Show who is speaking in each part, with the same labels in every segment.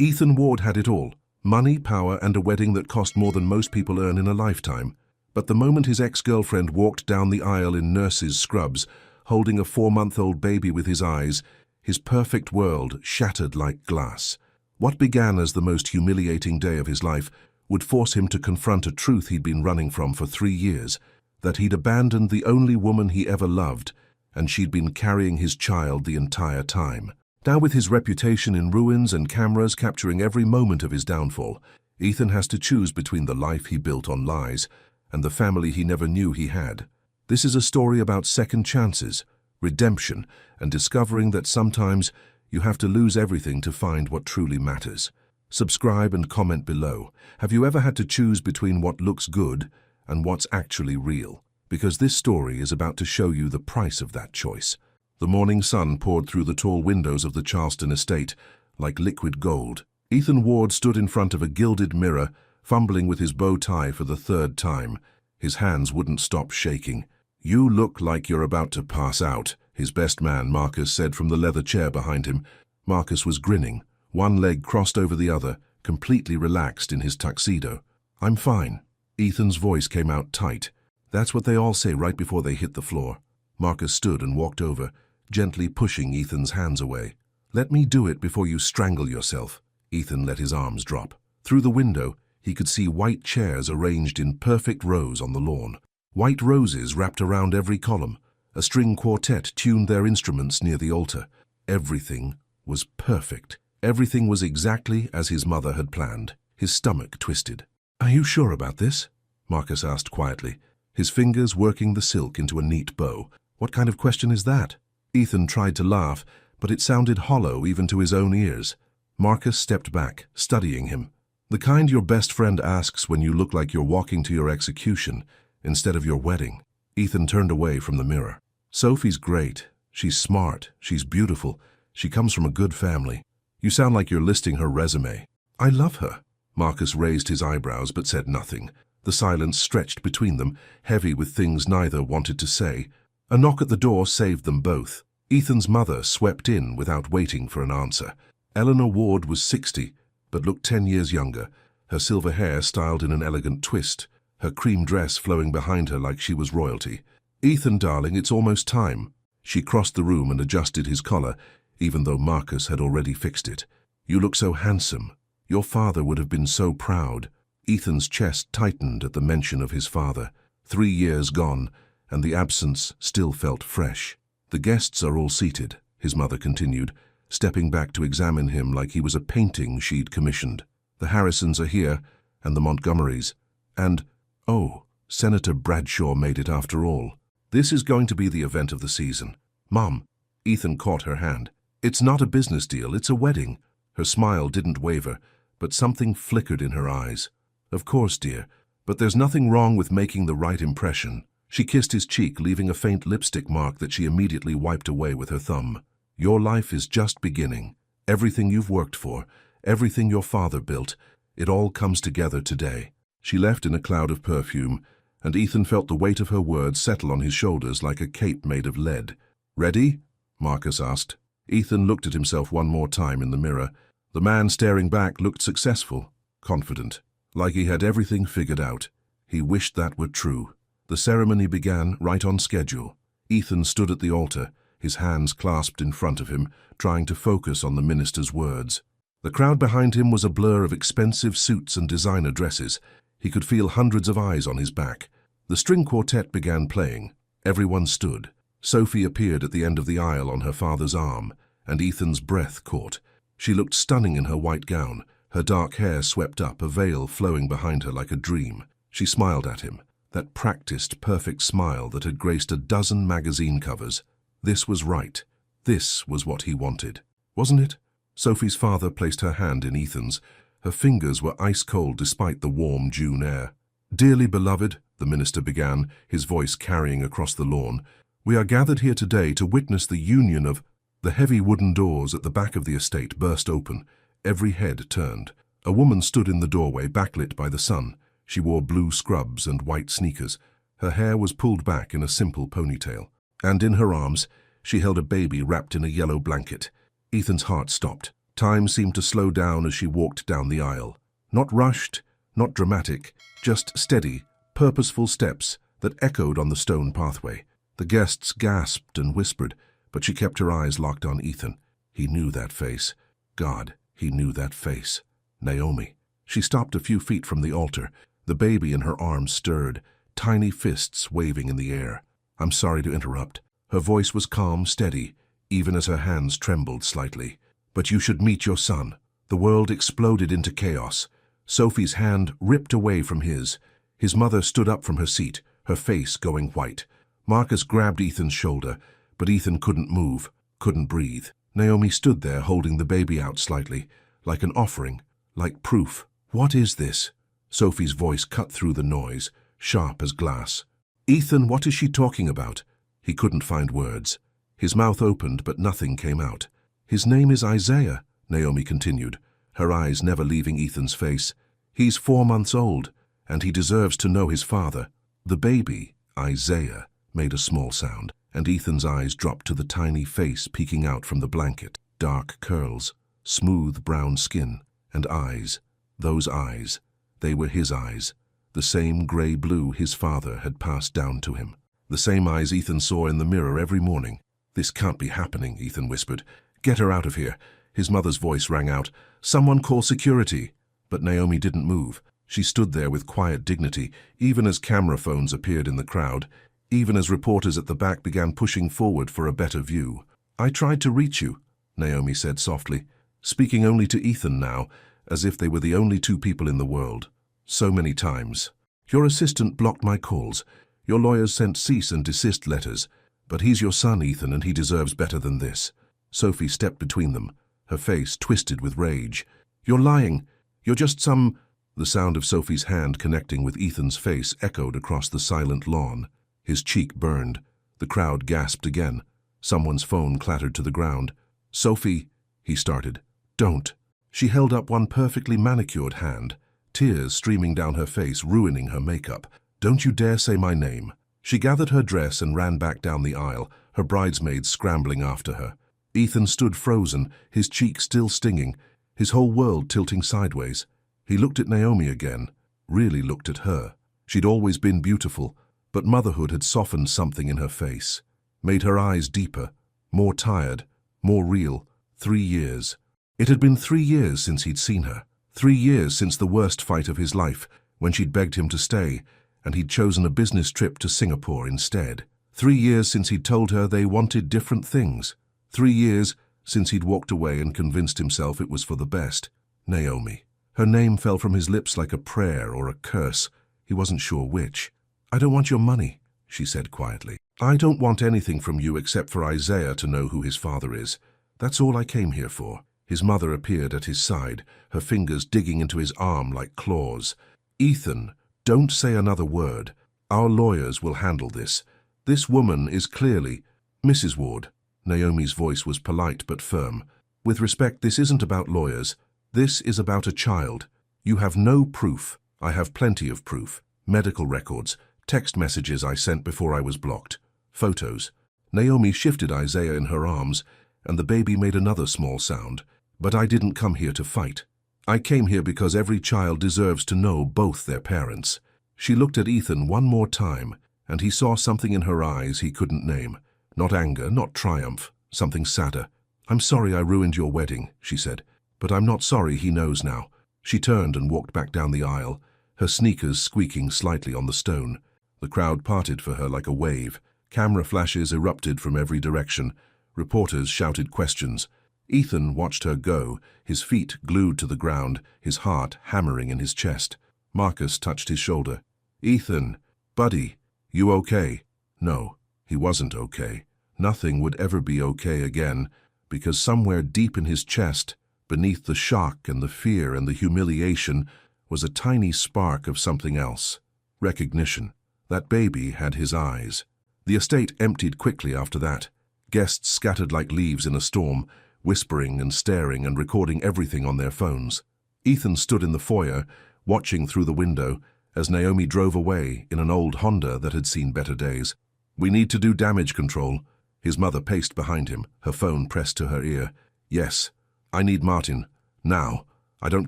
Speaker 1: Ethan Ward had it all: money, power, and a wedding that cost more than most people earn in a lifetime. But the moment his ex-girlfriend walked down the aisle in nurse's scrubs, holding a 4-month-old baby with his eyes, his perfect world shattered like glass. What began as the most humiliating day of his life would force him to confront a truth he'd been running from for 3 years, that he'd abandoned the only woman he ever loved, and she'd been carrying his child the entire time. Now, with his reputation in ruins and cameras capturing every moment of his downfall, Ethan has to choose between the life he built on lies and the family he never knew he had. This is a story about second chances, redemption, and discovering that sometimes you have to lose everything to find what truly matters. Subscribe and comment below. Have you ever had to choose between what looks good and what's actually real? Because this story is about to show you the price of that choice. The morning sun poured through the tall windows of the Charleston estate like liquid gold. Ethan Ward stood in front of a gilded mirror, fumbling with his bow tie for the 3rd time. His hands wouldn't stop shaking. "You look like you're about to pass out," his best man, Marcus, said from the leather chair behind him. Marcus was grinning, one leg crossed over the other, completely relaxed in his tuxedo. "I'm fine." Ethan's voice came out tight. "That's what they all say right before they hit the floor." Marcus stood and walked over, gently pushing Ethan's hands away. "Let me do it before you strangle yourself." Ethan let his arms drop. Through the window, he could see white chairs arranged in perfect rows on the lawn. White roses wrapped around every column. A string quartet tuned their instruments near the altar. Everything was perfect. Everything was exactly as his mother had planned. His stomach twisted. "Are you sure about this?" Marcus asked quietly, his fingers working the silk into a neat bow. "What kind of question is that?" Ethan tried to laugh, but it sounded hollow even to his own ears. Marcus stepped back, studying him. "The kind your best friend asks when you look like you're walking to your execution instead of your wedding." Ethan turned away from the mirror. "Sophie's great. She's smart. She's beautiful. She comes from a good family. You sound like you're listing her resume." "I love her." Marcus raised his eyebrows but said nothing. The silence stretched between them, heavy with things neither wanted to say. A knock at the door saved them both. Ethan's mother swept in without waiting for an answer. Eleanor Ward was 60, but looked 10 years younger, her silver hair styled in an elegant twist, her cream dress flowing behind her like she was royalty. "Ethan, darling, it's almost time." She crossed the room and adjusted his collar, even though Marcus had already fixed it. "You look so handsome. Your father would have been so proud." Ethan's chest tightened at the mention of his father. 3 years gone, and the absence still felt fresh. "The guests are all seated," his mother continued, stepping back to examine him like he was a painting she'd commissioned. "The Harrisons are here, and the Montgomerys. And, oh, Senator Bradshaw made it after all. This is going to be the event of the season." "Mom," Ethan caught her hand. "It's not a business deal, it's a wedding." Her smile didn't waver, but something flickered in her eyes. "Of course, dear, but there's nothing wrong with making the right impression." She kissed his cheek, leaving a faint lipstick mark that she immediately wiped away with her thumb. "Your life is just beginning. Everything you've worked for, everything your father built, it all comes together today." She left in a cloud of perfume, and Ethan felt the weight of her words settle on his shoulders like a cape made of lead. "Ready?" Marcus asked. Ethan looked at himself one more time in the mirror. The man staring back looked successful, confident, like he had everything figured out. He wished that were true. The ceremony began right on schedule. Ethan stood at the altar, his hands clasped in front of him, trying to focus on the minister's words. The crowd behind him was a blur of expensive suits and designer dresses. He could feel hundreds of eyes on his back. The string quartet began playing. Everyone stood. Sophie appeared at the end of the aisle on her father's arm, and Ethan's breath caught. She looked stunning in her white gown, her dark hair swept up, a veil flowing behind her like a dream. She smiled at him, that practiced, perfect smile that had graced a dozen magazine covers. This was right. This was what he wanted. Wasn't it? Sophie's father placed her hand in Ethan's. Her fingers were ice-cold despite the warm June air. "Dearly beloved," the minister began, his voice carrying across the lawn, "we are gathered here today to witness the union of—" The heavy wooden doors at the back of the estate burst open. Every head turned. A woman stood in the doorway, backlit by the sun. She wore blue scrubs and white sneakers. Her hair was pulled back in a simple ponytail. And in her arms, she held a baby wrapped in a yellow blanket. Ethan's heart stopped. Time seemed to slow down as she walked down the aisle. Not rushed, not dramatic, just steady, purposeful steps that echoed on the stone pathway. The guests gasped and whispered, but she kept her eyes locked on Ethan. He knew that face. God, he knew that face. Naomi. She stopped a few feet from the altar. The baby in her arms stirred, tiny fists waving in the air. "I'm sorry to interrupt." Her voice was calm, steady, even as her hands trembled slightly. "But you should meet your son." The world exploded into chaos. Sophie's hand ripped away from his. His mother stood up from her seat, her face going white. Marcus grabbed Ethan's shoulder, but Ethan couldn't move, couldn't breathe. Naomi stood there holding the baby out slightly, like an offering, like proof. "What is this?" Sophie's voice cut through the noise, sharp as glass. "Ethan, what is she talking about?" He couldn't find words. His mouth opened, but nothing came out. "His name is Isaiah," Naomi continued, her eyes never leaving Ethan's face. "He's 4 months old, and he deserves to know his father." The baby, Isaiah, made a small sound, and Ethan's eyes dropped to the tiny face peeking out from the blanket. Dark curls, smooth brown skin, and eyes. Those eyes. They were his eyes. The same grey-blue his father had passed down to him. The same eyes Ethan saw in the mirror every morning. "This can't be happening," Ethan whispered. "Get her out of here." His mother's voice rang out. "Someone call security." But Naomi didn't move. She stood there with quiet dignity, even as camera phones appeared in the crowd, even as reporters at the back began pushing forward for a better view. "I tried to reach you," Naomi said softly, speaking only to Ethan now, as if they were the only two people in the world. "So many times. Your assistant blocked my calls. Your lawyers sent cease and desist letters. But he's your son, Ethan, and he deserves better than this." Sophie stepped between them, her face twisted with rage. "You're lying. You're just some—" The sound of Sophie's hand connecting with Ethan's face echoed across the silent lawn. His cheek burned. The crowd gasped again. Someone's phone clattered to the ground. "Sophie," he started. "Don't." She held up one perfectly manicured hand, tears streaming down her face, ruining her makeup. "Don't you dare say my name." She gathered her dress and ran back down the aisle, her bridesmaids scrambling after her. Ethan stood frozen, his cheek still stinging, his whole world tilting sideways. He looked at Naomi again, really looked at her. She'd always been beautiful, but motherhood had softened something in her face, made her eyes deeper, more tired, more real. 3 years. It had been 3 years since he'd seen her. 3 years since the worst fight of his life, when she'd begged him to stay, and he'd chosen a business trip to Singapore instead. 3 years since he'd told her they wanted different things. 3 years since he'd walked away and convinced himself it was for the best. Naomi. Her name fell from his lips like a prayer or a curse. He wasn't sure which. "I don't want your money," she said quietly. "I don't want anything from you except for Isaiah to know who his father is. That's all I came here for." His mother appeared at his side, her fingers digging into his arm like claws. "Ethan, don't say another word. Our lawyers will handle this. This woman is clearly—" "Mrs. Ward." Naomi's voice was polite but firm. "With respect, this isn't about lawyers. This is about a child. You have no proof. I have plenty of proof. Medical records, text messages I sent before I was blocked, photos." Naomi shifted Isaiah in her arms, and the baby made another small sound. "But I didn't come here to fight. I came here because every child deserves to know both their parents." She looked at Ethan one more time, and he saw something in her eyes he couldn't name. Not anger, not triumph, something sadder. "I'm sorry I ruined your wedding," she said, "but I'm not sorry he knows now." She turned and walked back down the aisle, her sneakers squeaking slightly on the stone. The crowd parted for her like a wave. Camera flashes erupted from every direction. Reporters shouted questions. Ethan watched her go, his feet glued to the ground, his heart hammering in his chest. Marcus touched his shoulder. "Ethan, buddy, you okay?" No, he wasn't okay. Nothing would ever be okay again, because somewhere deep in his chest, beneath the shock and the fear and the humiliation, was a tiny spark of something else. Recognition. That baby had his eyes. The estate emptied quickly after that. Guests scattered like leaves in a storm, whispering and staring and recording everything on their phones. Ethan stood in the foyer, watching through the window, as Naomi drove away in an old Honda that had seen better days. "We need to do damage control." His mother paced behind him, her phone pressed to her ear. "Yes, I need Martin. Now. I don't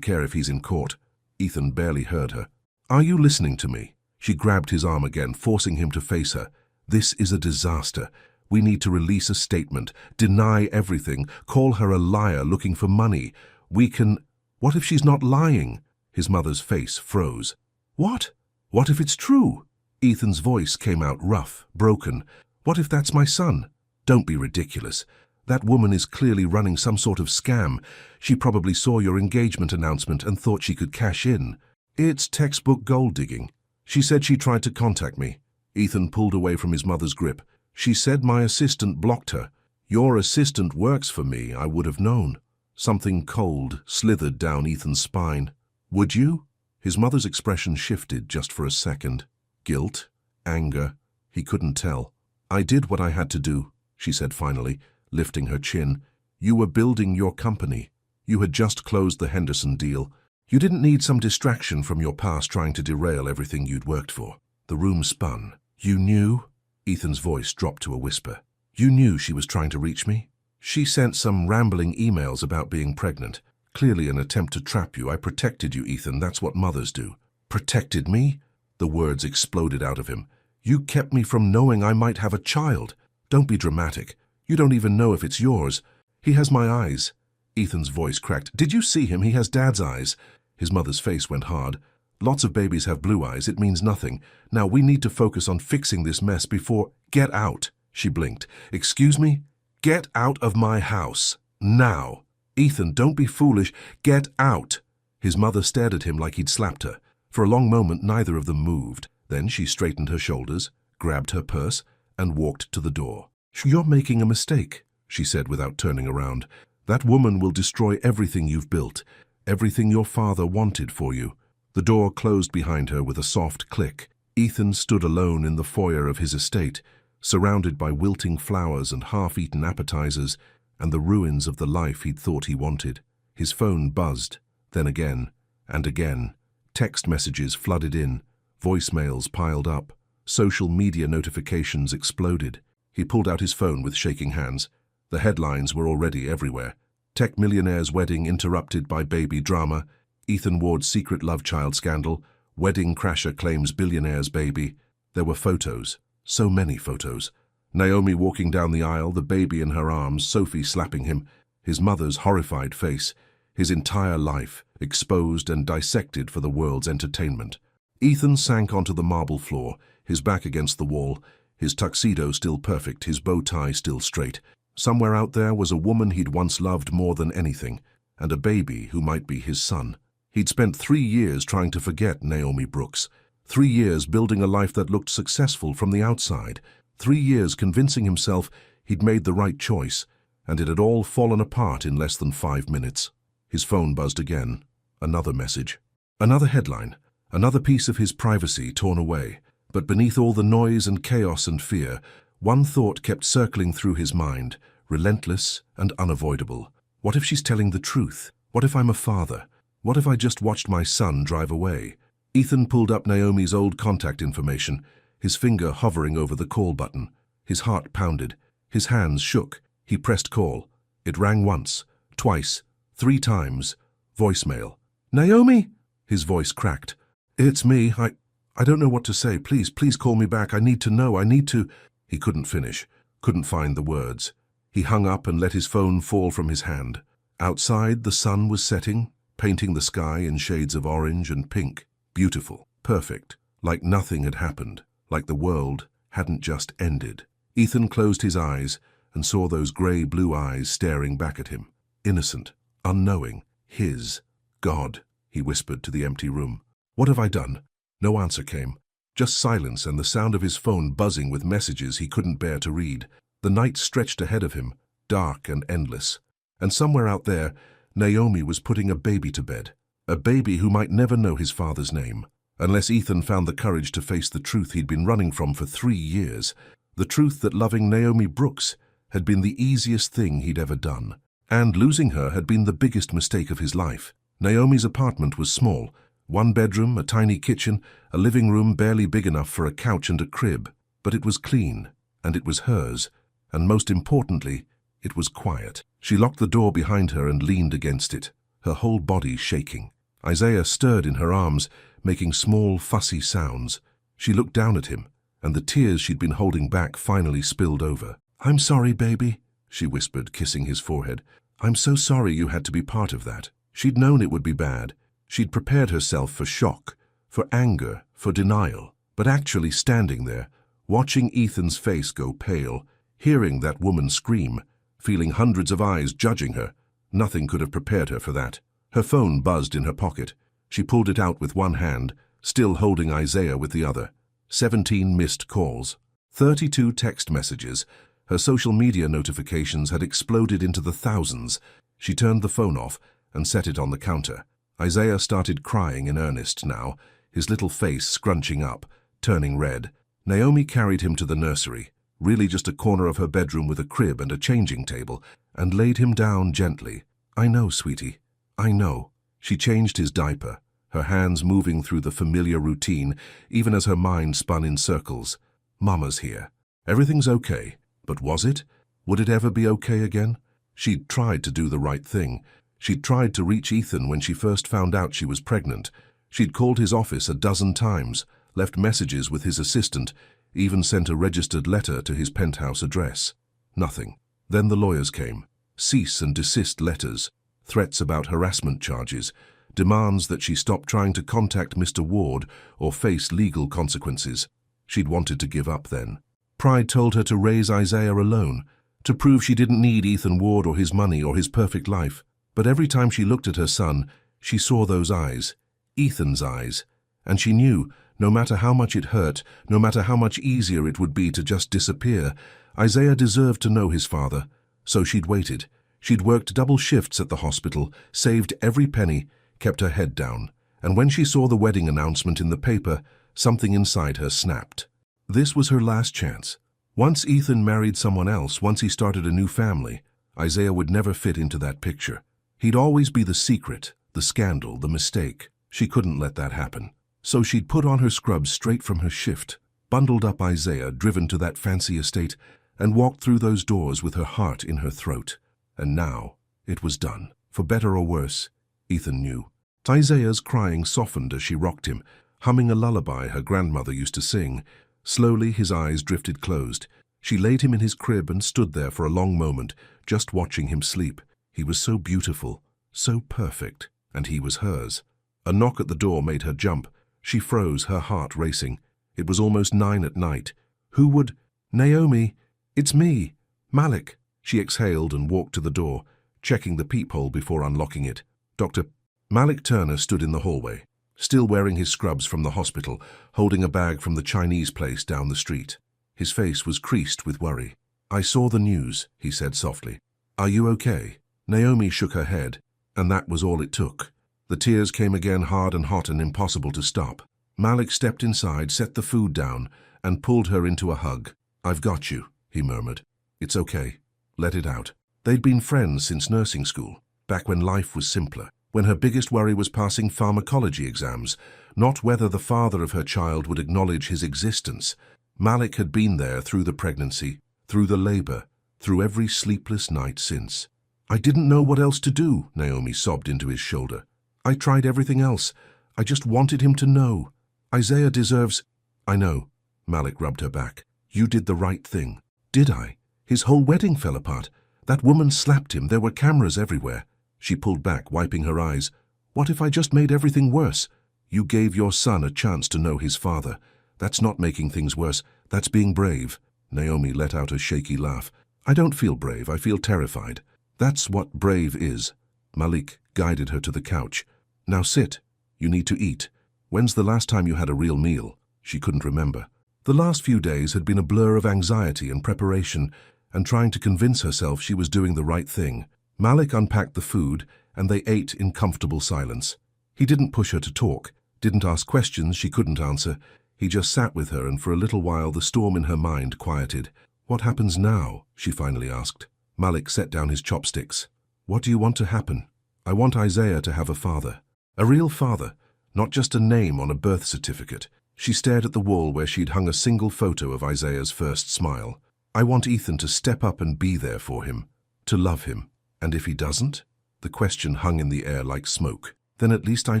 Speaker 1: care if he's in court. Ethan barely heard her. Are you listening to me? She grabbed his arm again, forcing him to face her. This is a disaster. We need to release a statement, deny everything, call her a liar looking for money. We can... What if she's not lying? His mother's face froze. What? What if it's true? Ethan's voice came out rough, broken. What if that's my son? Don't be ridiculous. That woman is clearly running some sort of scam. She probably saw your engagement announcement and thought she could cash in. It's textbook gold digging. She said she tried to contact me. Ethan pulled away from his mother's grip. She said my assistant blocked her. Your assistant works for me, I would have known. Something cold slithered down Ethan's spine. Would you? His mother's expression shifted just for a second. Guilt? Anger? He couldn't tell. I did what I had to do, she said finally, lifting her chin. You were building your company. You had just closed the Henderson deal. You didn't need some distraction from your past trying to derail everything you'd worked for. The room spun. You knew? Ethan's voice dropped to a whisper. You knew she was trying to reach me? She sent some rambling emails about being pregnant. Clearly an attempt to trap you. I protected you, Ethan. That's what mothers do. Protected me? The words exploded out of him. You kept me from knowing I might have a child. Don't be dramatic. You don't even know if it's yours. He has my eyes. Ethan's voice cracked. Did you see him? He has Dad's eyes. His mother's face went hard. Lots of babies have blue eyes. It means nothing. Now we need to focus on fixing this mess before... Get out, she blinked. Excuse me? Get out of my house. Now. Ethan, don't be foolish. Get out. His mother stared at him like he'd slapped her. For a long moment, neither of them moved. Then she straightened her shoulders, grabbed her purse, and walked to the door. You're making a mistake, she said without turning around. That woman will destroy everything you've built, everything your father wanted for you. The door closed behind her with a soft click. Ethan stood alone in the foyer of his estate, surrounded by wilting flowers and half-eaten appetizers and the ruins of the life he'd thought he wanted. His phone buzzed, then again, and again. Text messages flooded in, voicemails piled up, social media notifications exploded. He pulled out his phone with shaking hands. The headlines were already everywhere. Tech millionaire's wedding interrupted by baby drama, Ethan Ward's secret love child scandal, wedding crasher claims billionaire's baby. There were photos, so many photos. Naomi walking down the aisle, the baby in her arms, Sophie slapping him, his mother's horrified face, his entire life exposed and dissected for the world's entertainment. Ethan sank onto the marble floor, his back against the wall, his tuxedo still perfect, his bow tie still straight. Somewhere out there was a woman he'd once loved more than anything, and a baby who might be his son. He'd spent 3 years trying to forget Naomi Brooks, 3 years building a life that looked successful from the outside, 3 years convincing himself he'd made the right choice, and it had all fallen apart in less than 5 minutes. His phone buzzed again. Another message. Another headline. Another piece of his privacy torn away. But beneath all the noise and chaos and fear, one thought kept circling through his mind, relentless and unavoidable. What if she's telling the truth? What if I'm a father? What if I just watched my son drive away? Ethan pulled up Naomi's old contact information, his finger hovering over the call button. His heart pounded. His hands shook. He pressed call. It rang once, twice, 3 times. Voicemail. Naomi? His voice cracked. It's me. I don't know what to say. Please call me back. I need to know. I need to... He couldn't finish, couldn't find the words. He hung up and let his phone fall from his hand. Outside, the sun was setting, painting the sky in shades of orange and pink. Beautiful, perfect, like nothing had happened, like the world hadn't just ended. Ethan closed his eyes and saw those grey-blue eyes staring back at him. Innocent, unknowing, his. God, he whispered to the empty room. What have I done? No answer came. Just silence and the sound of his phone buzzing with messages he couldn't bear to read. The night stretched ahead of him, dark and endless. And somewhere out there, Naomi was putting a baby to bed. A baby who might never know his father's name. Unless Ethan found the courage to face the truth he'd been running from for 3 years. The truth that loving Naomi Brooks had been the easiest thing he'd ever done. And losing her had been the biggest mistake of his life. Naomi's apartment was small. 1 bedroom, a tiny kitchen, a living room barely big enough for a couch and a crib. But it was clean, and it was hers, and most importantly, it was quiet. She locked the door behind her and leaned against it, her whole body shaking. Isaiah stirred in her arms, making small, fussy sounds. She looked down at him, and the tears she'd been holding back finally spilled over. "I'm sorry, baby," she whispered, kissing his forehead. "I'm so sorry you had to be part of that." She'd known it would be bad. She'd prepared herself for shock, for anger, for denial. But actually standing there, watching Ethan's face go pale, hearing that woman scream, feeling hundreds of eyes judging her, nothing could have prepared her for that. Her phone buzzed in her pocket. She pulled it out with one hand, still holding Isaiah with the other. 17 missed calls, 32 text messages. Her social media notifications had exploded into the thousands. She turned the phone off and set it on the counter. Isaiah started crying in earnest now, his little face scrunching up, turning red. Naomi carried him to the nursery, really just a corner of her bedroom with a crib and a changing table, and laid him down gently. "I know, sweetie. I know." She changed his diaper, her hands moving through the familiar routine, even as her mind spun in circles. "Mama's here. Everything's okay." But was it? Would it ever be okay again? She'd tried to do the right thing. She'd tried to reach Ethan when she first found out she was pregnant. She'd called his office a dozen times, left messages with his assistant, even sent a registered letter to his penthouse address. Nothing. Then the lawyers came. Cease and desist letters, threats about harassment charges, demands that she stop trying to contact Mr. Ward or face legal consequences. She'd wanted to give up then. Pride told her to raise Isaiah alone, to prove she didn't need Ethan Ward or his money or his perfect life. But every time she looked at her son, she saw those eyes, Ethan's eyes, and she knew, no matter how much it hurt, no matter how much easier it would be to just disappear, Isaiah deserved to know his father. So she'd waited. She'd worked double shifts at the hospital, saved every penny, kept her head down. And when she saw the wedding announcement in the paper, something inside her snapped. This was her last chance. Once Ethan married someone else, once he started a new family, Isaiah would never fit into that picture. He'd always be the secret, the scandal, the mistake. She couldn't let that happen. So she'd put on her scrubs straight from her shift, bundled up Isaiah, driven to that fancy estate, and walked through those doors with her heart in her throat. And now, it was done. For better or worse, Ethan knew. Isaiah's crying softened as she rocked him, humming a lullaby her grandmother used to sing. Slowly, his eyes drifted closed. She laid him in his crib and stood there for a long moment, just watching him sleep. He was so beautiful, so perfect, and he was hers. A knock at the door made her jump. She froze, her heart racing. It was almost 9 at night. Who would— "Naomi, it's me, Malik." She exhaled and walked to the door, checking the peephole before unlocking it. Dr. Malik Turner stood in the hallway, still wearing his scrubs from the hospital, holding a bag from the Chinese place down the street. His face was creased with worry. "I saw the news," he said softly. "Are you okay?" Naomi shook her head, and that was all it took. The tears came again, hard and hot and impossible to stop. Malik stepped inside, set the food down, and pulled her into a hug. "I've got you," he murmured. "It's okay. Let it out." They'd been friends since nursing school, back when life was simpler, when her biggest worry was passing pharmacology exams, not whether the father of her child would acknowledge his existence. Malik had been there through the pregnancy, through the labor, through every sleepless night since. "I didn't know what else to do," Naomi sobbed into his shoulder. "I tried everything else. I just wanted him to know. Isaiah deserves—" "I know," Malik rubbed her back. "You did the right thing." "Did I? His whole wedding fell apart. That woman slapped him. There were cameras everywhere." She pulled back, wiping her eyes. "What if I just made everything worse?" "You gave your son a chance to know his father. That's not making things worse. That's being brave." Naomi let out a shaky laugh. "I don't feel brave. I feel terrified. That's what brave is." Malik guided her to the couch. "Now sit. You need to eat. When's the last time you had a real meal?" She couldn't remember. The last few days had been a blur of anxiety and preparation, and trying to convince herself she was doing the right thing. Malik unpacked the food, and they ate in comfortable silence. He didn't push her to talk, didn't ask questions she couldn't answer. He just sat with her, and for a little while the storm in her mind quieted. "What happens now?" she finally asked. Malik set down his chopsticks. "What do you want to happen?" "I want Isaiah to have a father. A real father, not just a name on a birth certificate." She stared at the wall where she'd hung a single photo of Isaiah's first smile. "I want Ethan to step up and be there for him, to love him, And if he doesn't? The question hung in the air like smoke. Then at least I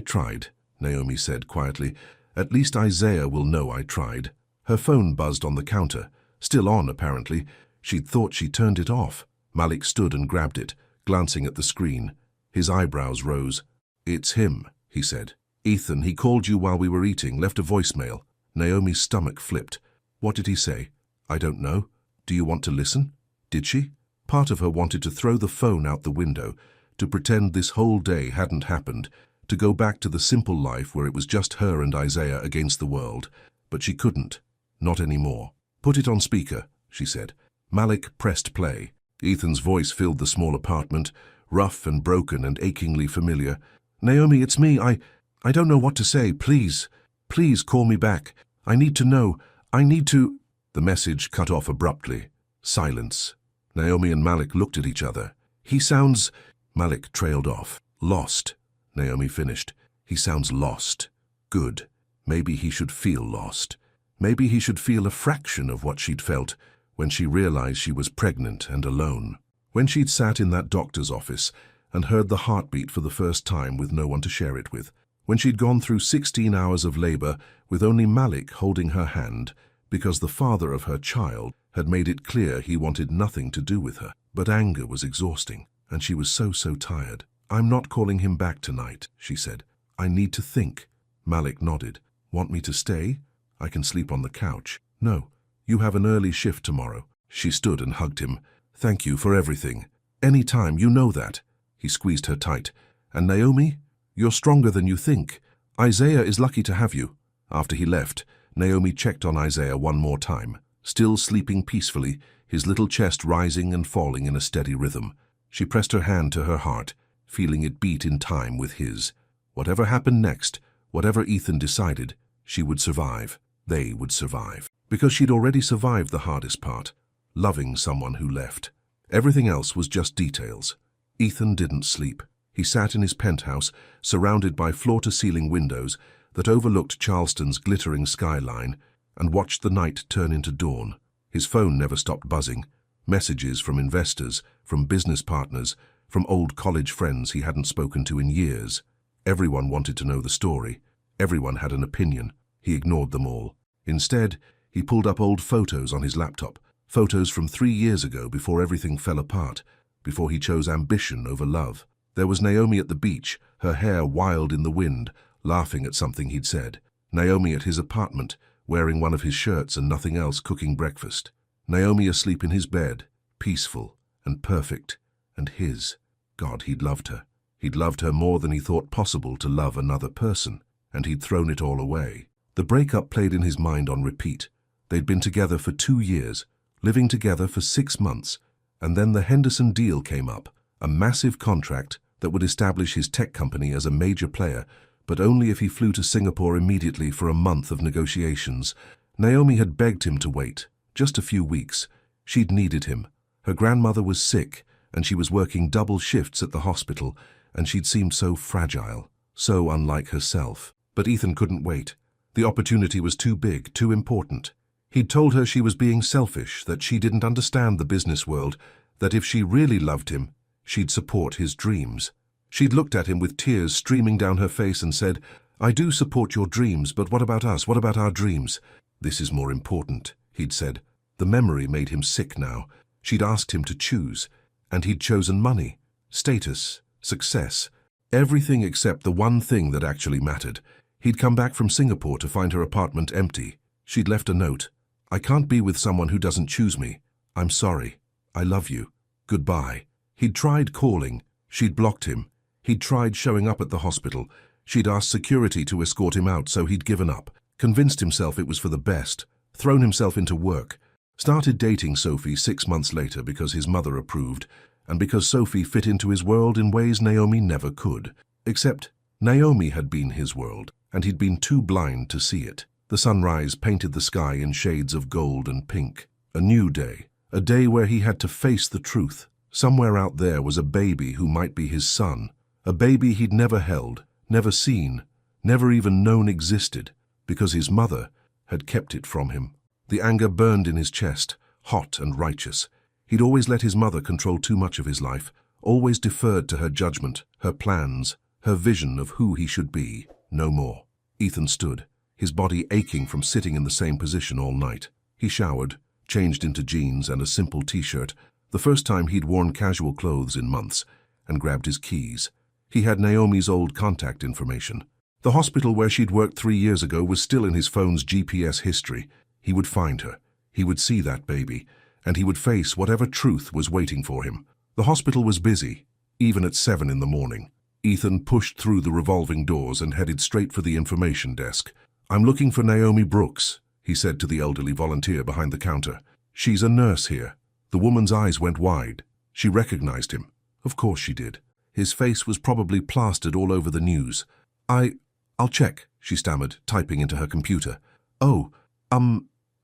Speaker 1: tried, Naomi said quietly. At least Isaiah will know I tried. Her phone buzzed on the counter. Still on, apparently. She'd thought she turned it off. Malik stood and grabbed it, glancing at the screen. His eyebrows rose. It's him, he said. Ethan, he called you while we were eating, left a voicemail. Naomi's stomach flipped. What did he say? I don't know. Do you want to listen? Did she? Part of her wanted to throw the phone out the window, to pretend this whole day hadn't happened, to go back to the simple life where it was just her and Isaiah against the world. But she couldn't. Not anymore. Put it on speaker, she said. Malik pressed play. Ethan's voice filled the small apartment, rough and broken and achingly familiar. Naomi, it's me. I don't know what to say. Please call me back. I need to know. I need to... The message cut off abruptly. Silence. Naomi and Malik looked at each other. He sounds... Malik trailed off. Lost. Naomi finished. He sounds lost. Good. Maybe he should feel lost. Maybe he should feel a fraction of what she'd felt when she realized she was pregnant and alone. When she'd sat in that doctor's office and heard the heartbeat for the first time with no one to share it with. When she'd gone through 16 hours of labor with only Malik holding her hand because the father of her child had made it clear he wanted nothing to do with her. But anger was exhausting, and she was so tired. I'm not calling him back tonight, she said. I need to think. Malik nodded. Want me to stay? I can sleep on the couch. No, you have an early shift tomorrow. She stood and hugged him. Thank you for everything. Any time, you know that. He squeezed her tight. And Naomi, you're stronger than you think. Isaiah is lucky to have you. After he left, Naomi checked on Isaiah one more time. Still sleeping peacefully, his little chest rising and falling in a steady rhythm. She pressed her hand to her heart, feeling it beat in time with his. Whatever happened next, whatever Ethan decided, she would survive. They would survive. Because she'd already survived the hardest part, loving someone who left. Everything else was just details. Ethan didn't sleep. He sat in his penthouse, surrounded by floor-to-ceiling windows that overlooked Charleston's glittering skyline, and watched the night turn into dawn. His phone never stopped buzzing. Messages from investors, from business partners, from old college friends he hadn't spoken to in years. Everyone wanted to know the story. Everyone had an opinion. He ignored them all. Instead, he pulled up old photos on his laptop, photos from 3 years ago before everything fell apart, before he chose ambition over love. There was Naomi at the beach, her hair wild in the wind, laughing at something he'd said. Naomi at his apartment, wearing one of his shirts and nothing else, cooking breakfast. Naomi asleep in his bed, peaceful and perfect, and his. God, he'd loved her. He'd loved her more than he thought possible to love another person, and he'd thrown it all away. The breakup played in his mind on repeat. They'd been together for 2 years, living together for 6 months, and then the Henderson deal came up, a massive contract that would establish his tech company as a major player, but only if he flew to Singapore immediately for a month of negotiations. Naomi had begged him to wait, just a few weeks. She'd needed him. Her grandmother was sick, and she was working double shifts at the hospital, and she'd seemed so fragile, so unlike herself. But Ethan couldn't wait. The opportunity was too big, too important. He'd told her she was being selfish, that she didn't understand the business world, that if she really loved him, she'd support his dreams. She'd looked at him with tears streaming down her face and said, I do support your dreams, but what about us? What about our dreams? This is more important, he'd said. The memory made him sick now. She'd asked him to choose, and he'd chosen money, status, success, everything except the one thing that actually mattered. He'd come back from Singapore to find her apartment empty. She'd left a note. I can't be with someone who doesn't choose me. I'm sorry. I love you. Goodbye. He'd tried calling. She'd blocked him. He'd tried showing up at the hospital. She'd asked security to escort him out, so he'd given up. Convinced himself it was for the best. Thrown himself into work. Started dating Sophie 6 months later because his mother approved, and because Sophie fit into his world in ways Naomi never could. Except Naomi had been his world, and he'd been too blind to see it. The sunrise painted the sky in shades of gold and pink. A new day. A day where he had to face the truth. Somewhere out there was a baby who might be his son. A baby he'd never held, never seen, never even known existed, because his mother had kept it from him. The anger burned in his chest, hot and righteous. He'd always let his mother control too much of his life, always deferred to her judgment, her plans, her vision of who he should be. No more. Ethan stood, his body aching from sitting in the same position all night. He showered, changed into jeans and a simple t-shirt, the first time he'd worn casual clothes in months, and grabbed his keys. He had Naomi's old contact information. The hospital where she'd worked 3 years ago was still in his phone's GPS history. He would find her. He would see that baby, and he would face whatever truth was waiting for him. The hospital was busy, even at 7 in the morning. Ethan pushed through the revolving doors and headed straight for the information desk. "I'm looking for Naomi Brooks," he said to the elderly volunteer behind the counter. "She's a nurse here." The woman's eyes went wide. She recognized him. Of course she did. His face was probably plastered all over the news. I'll check," she stammered, typing into her computer. "Oh,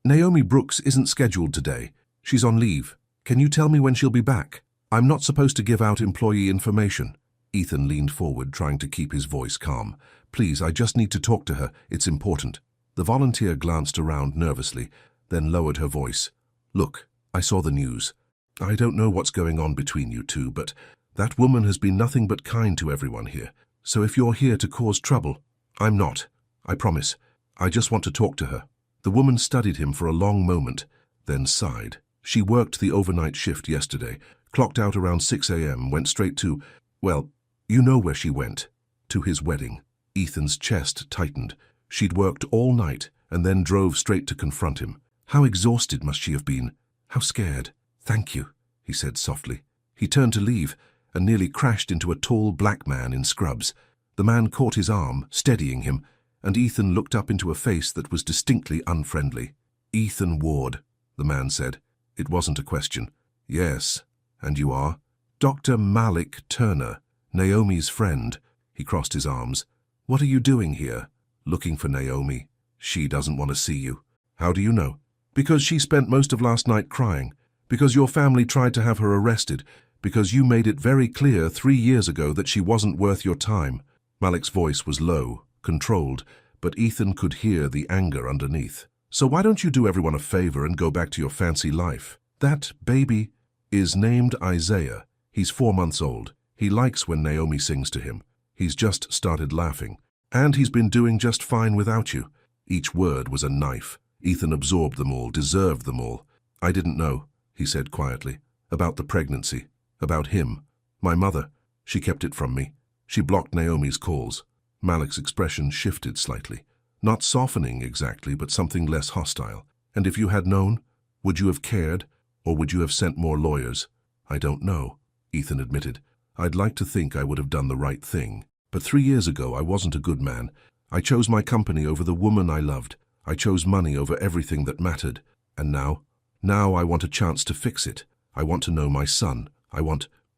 Speaker 1: Naomi Brooks isn't scheduled today. She's on leave. Can you tell me when she'll be back? I'm not supposed to give out employee information." Ethan leaned forward, trying to keep his voice calm. "Please, I just need to talk to her. It's important." The volunteer glanced around nervously, then lowered her voice. "Look, I saw the news. I don't know what's going on between you two, but that woman has been nothing but kind to everyone here. So if you're here to cause trouble, I'm not. I promise. I just want to talk to her." The woman studied him for a long moment, then sighed. She worked the overnight shift yesterday, clocked out around 6 a.m., went straight to, well, you know where she went. To his wedding. Ethan's chest tightened. She'd worked all night and then drove straight to confront him. How exhausted must she have been? How scared? "Thank you," he said softly. He turned to leave and nearly crashed into a tall black man in scrubs. The man caught his arm, steadying him, and Ethan looked up into a face that was distinctly unfriendly. "Ethan Ward," the man said. It wasn't a question. "Yes, and you are?" "Dr. Malik Turner, Naomi's friend." He crossed his arms. "What are you doing here?" "Looking for Naomi. She doesn't want to see you." "How do you know?" "Because she spent most of last night crying. Because your family tried to have her arrested. Because you made it very clear 3 years ago that she wasn't worth your time." Malik's voice was low, controlled, but Ethan could hear the anger underneath. "So why don't you do everyone a favor and go back to your fancy life? That baby is named Isaiah. He's 4 months old. He likes when Naomi sings to him. He's just started laughing. And he's been doing just fine without you." Each word was a knife. Ethan absorbed them all, deserved them all. "I didn't know," he said quietly. "About the pregnancy. About him. My mother. She kept it from me. She blocked Naomi's calls." Malik's expression shifted slightly. Not softening exactly, but something less hostile. "And if you had known, would you have cared, or would you have sent more lawyers?" "I don't know," Ethan admitted. "I'd like to think I would have done the right thing. But 3 years ago, I wasn't a good man. I chose my company over the woman I loved. I chose money over everything that mattered. And now I want a chance to fix it. I want to know my son.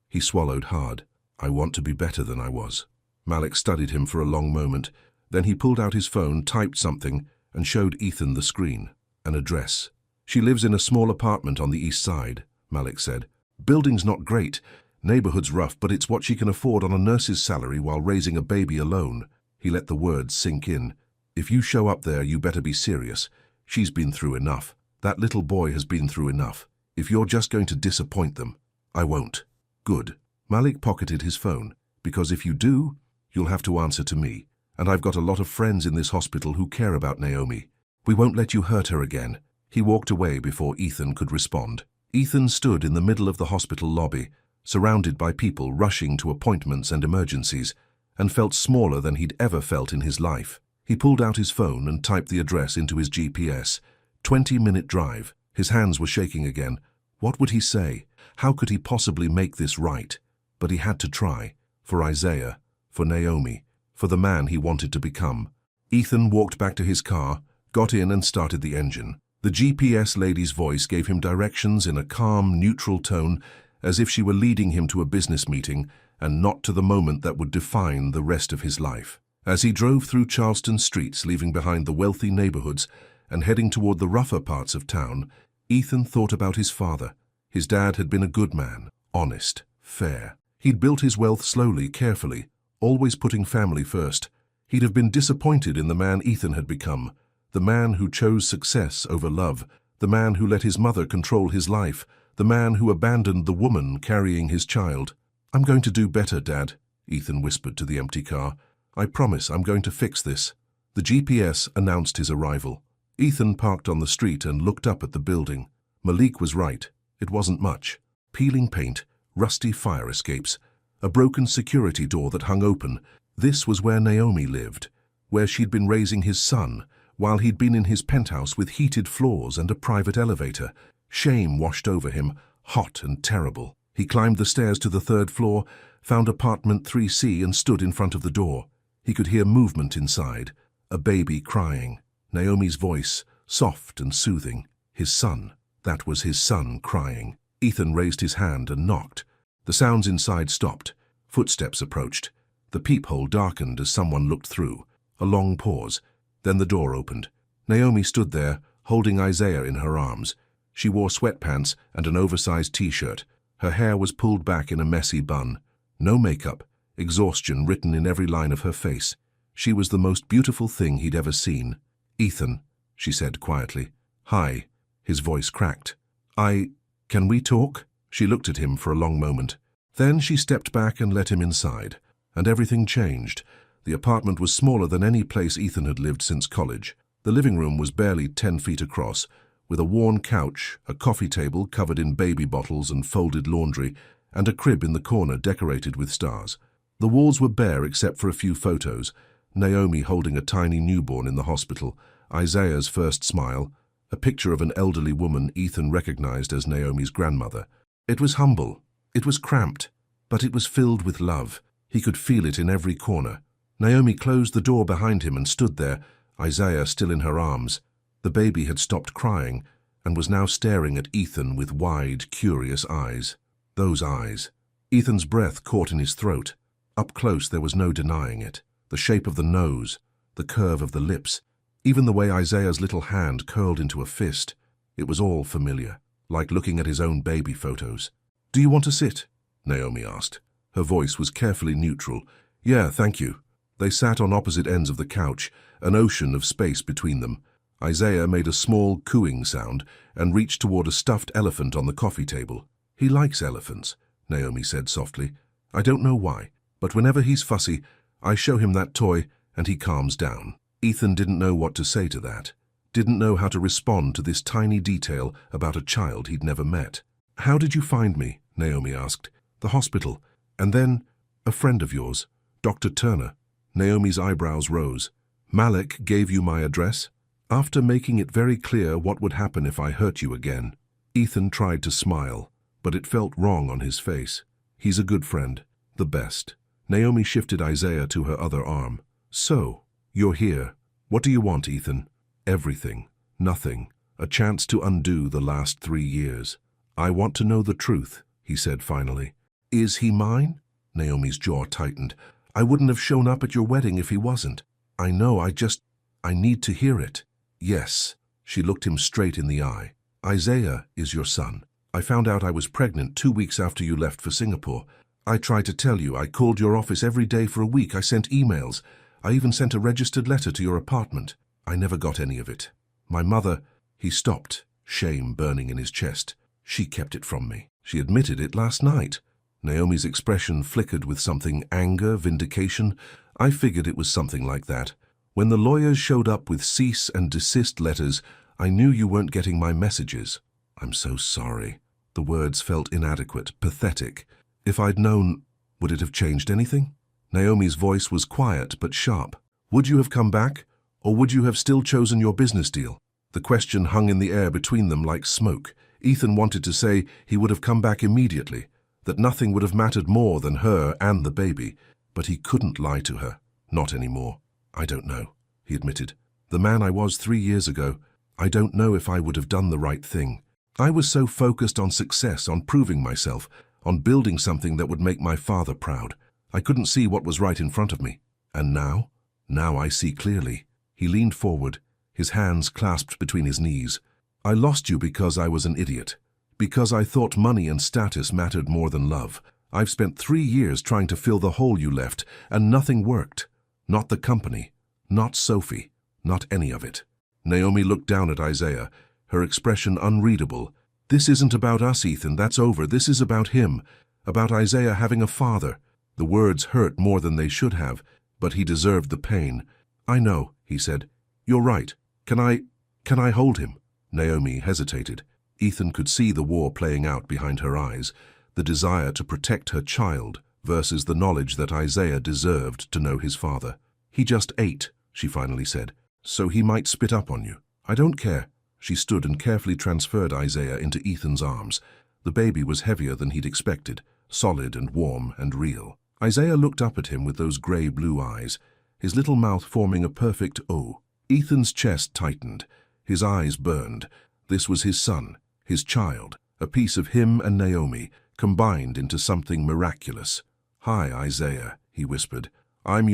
Speaker 1: He swallowed hard. "I want to be better than I was." Malik studied him for a long moment. Then he pulled out his phone, typed something, and showed Ethan the screen. An address. "She lives in a small apartment on the east side," Malik said. "Building's not great. Neighborhood's rough, but it's what she can afford on a nurse's salary while raising a baby alone." He let the words sink in. "If you show up there, you better be serious. She's been through enough. That little boy has been through enough. If you're just going to disappoint them, I won't." "Good." Malik pocketed his phone. "Because if you do, you'll have to answer to me. And I've got a lot of friends in this hospital who care about Naomi. We won't let you hurt her again." He walked away before Ethan could respond. Ethan stood in the middle of the hospital lobby, surrounded by people rushing to appointments and emergencies, and felt smaller than he'd ever felt in his life. He pulled out his phone and typed the address into his GPS. 20-minute drive. His hands were shaking again. What would he say? How could he possibly make this right? But he had to try. For Isaiah, for Naomi, for the man he wanted to become. Ethan walked back to his car, got in and started the engine. The GPS lady's voice gave him directions in a calm, neutral tone, as if she were leading him to a business meeting and not to the moment that would define the rest of his life. As he drove through Charleston streets, leaving behind the wealthy neighborhoods and heading toward the rougher parts of town, Ethan thought about his father. His dad had been a good man, honest, fair. He'd built his wealth slowly, carefully, always putting family first. He'd have been disappointed in the man Ethan had become, the man who chose success over love, the man who let his mother control his life, the man who abandoned the woman carrying his child. I'm going to do better, Dad, Ethan whispered to the empty car. I promise I'm going to fix this. The GPS announced his arrival. Ethan parked on the street and looked up at the building. Malik was right. It wasn't much. Peeling paint, rusty fire escapes, a broken security door that hung open. This was where Naomi lived, where she'd been raising his son, while he'd been in his penthouse with heated floors and a private elevator. Shame washed over him, hot and terrible. He climbed the stairs to the third floor, found apartment 3C and stood in front of the door. He could hear movement inside, a baby crying. Naomi's voice, soft and soothing. His son. That was his son crying. Ethan raised his hand and knocked. The sounds inside stopped. Footsteps approached. The peephole darkened as someone looked through. A long pause. Then the door opened. Naomi stood there, holding Isaiah in her arms. She wore sweatpants and an oversized t-shirt. Her hair was pulled back in a messy bun. No makeup, exhaustion written in every line of her face. She was the most beautiful thing he'd ever seen. "Ethan," she said quietly. "Hi." His voice cracked. Can we talk?" She looked at him for a long moment. Then she stepped back and let him inside. And everything changed. The apartment was smaller than any place Ethan had lived since college. The living room was barely 10 feet across, with a worn couch, a coffee table covered in baby bottles and folded laundry, and a crib in the corner decorated with stars. The walls were bare except for a few photos, Naomi holding a tiny newborn in the hospital, Isaiah's first smile, a picture of an elderly woman Ethan recognized as Naomi's grandmother. It was humble, it was cramped, but it was filled with love. He could feel it in every corner. Naomi closed the door behind him and stood there, Isaiah still in her arms. The baby had stopped crying and was now staring at Ethan with wide, curious eyes. Those eyes. Ethan's breath caught in his throat. Up close there was no denying it. The shape of the nose, the curve of the lips, even the way Isaiah's little hand curled into a fist. It was all familiar, like looking at his own baby photos. "Do you want to sit?" Naomi asked. Her voice was carefully neutral. "Yeah, thank you." They sat on opposite ends of the couch, an ocean of space between them. Isaiah made a small cooing sound and reached toward a stuffed elephant on the coffee table. "He likes elephants," Naomi said softly. "I don't know why, but whenever he's fussy, I show him that toy and he calms down." Ethan didn't know what to say to that, didn't know how to respond to this tiny detail about a child he'd never met. "How did you find me?" Naomi asked. "The hospital. And then, a friend of yours, Dr. Turner." Naomi's eyebrows rose. "Malik gave you my address?" "After making it very clear what would happen if I hurt you again." Ethan tried to smile, but it felt wrong on his face. "He's a good friend. The best." Naomi shifted Isaiah to her other arm. "So, you're here. What do you want, Ethan?" "Everything. Nothing. A chance to undo the last 3 years. I want to know the truth," he said finally. "Is he mine?" Naomi's jaw tightened. "I wouldn't have shown up at your wedding if he wasn't." "I know, I need to hear it." "Yes." She looked him straight in the eye. "Isaiah is your son. I found out I was pregnant 2 weeks after you left for Singapore. I tried to tell you. I called your office every day for a week. I sent emails. I even sent a registered letter to your apartment. I never got any of it. My mother—" He stopped, shame burning in his chest. "She kept it from me. She admitted it last night." Naomi's expression flickered with something, anger, vindication. "I figured it was something like that. When the lawyers showed up with cease and desist letters, I knew you weren't getting my messages." "I'm so sorry." The words felt inadequate, pathetic. "If I'd known, would it have changed anything?" Naomi's voice was quiet but sharp. "Would you have come back, or would you have still chosen your business deal?" The question hung in the air between them like smoke. Ethan wanted to say he would have come back immediately, that nothing would have mattered more than her and the baby, but he couldn't lie to her. Not anymore. "I don't know," he admitted. "The man I was 3 years ago, I don't know if I would have done the right thing. I was so focused on success, on proving myself, on building something that would make my father proud. I couldn't see what was right in front of me. And now? Now I see clearly." He leaned forward, his hands clasped between his knees. "I lost you because I was an idiot. Because I thought money and status mattered more than love. I've spent 3 years trying to fill the hole you left, and nothing worked. Not the company, not Sophie, not any of it." Naomi looked down at Isaiah, her expression unreadable. "This isn't about us, Ethan. That's over. This is about him. about Isaiah having a father. The words hurt more than they should have, but he deserved the pain. "I know," he said. "You're right. Can I hold him?" Naomi hesitated. Ethan could see the war playing out behind her eyes, the desire to protect her child versus the knowledge that Isaiah deserved to know his father. "He just ate," she finally said, "so he might spit up on you." "I don't care." She stood and carefully transferred Isaiah into Ethan's arms. The baby was heavier than he'd expected, solid and warm and real. Isaiah looked up at him with those grey-blue eyes, his little mouth forming a perfect O. Ethan's chest tightened, his eyes burned. This was his son, his child, a piece of him and Naomi, combined into something miraculous. "Hi, Isaiah," he whispered. I'm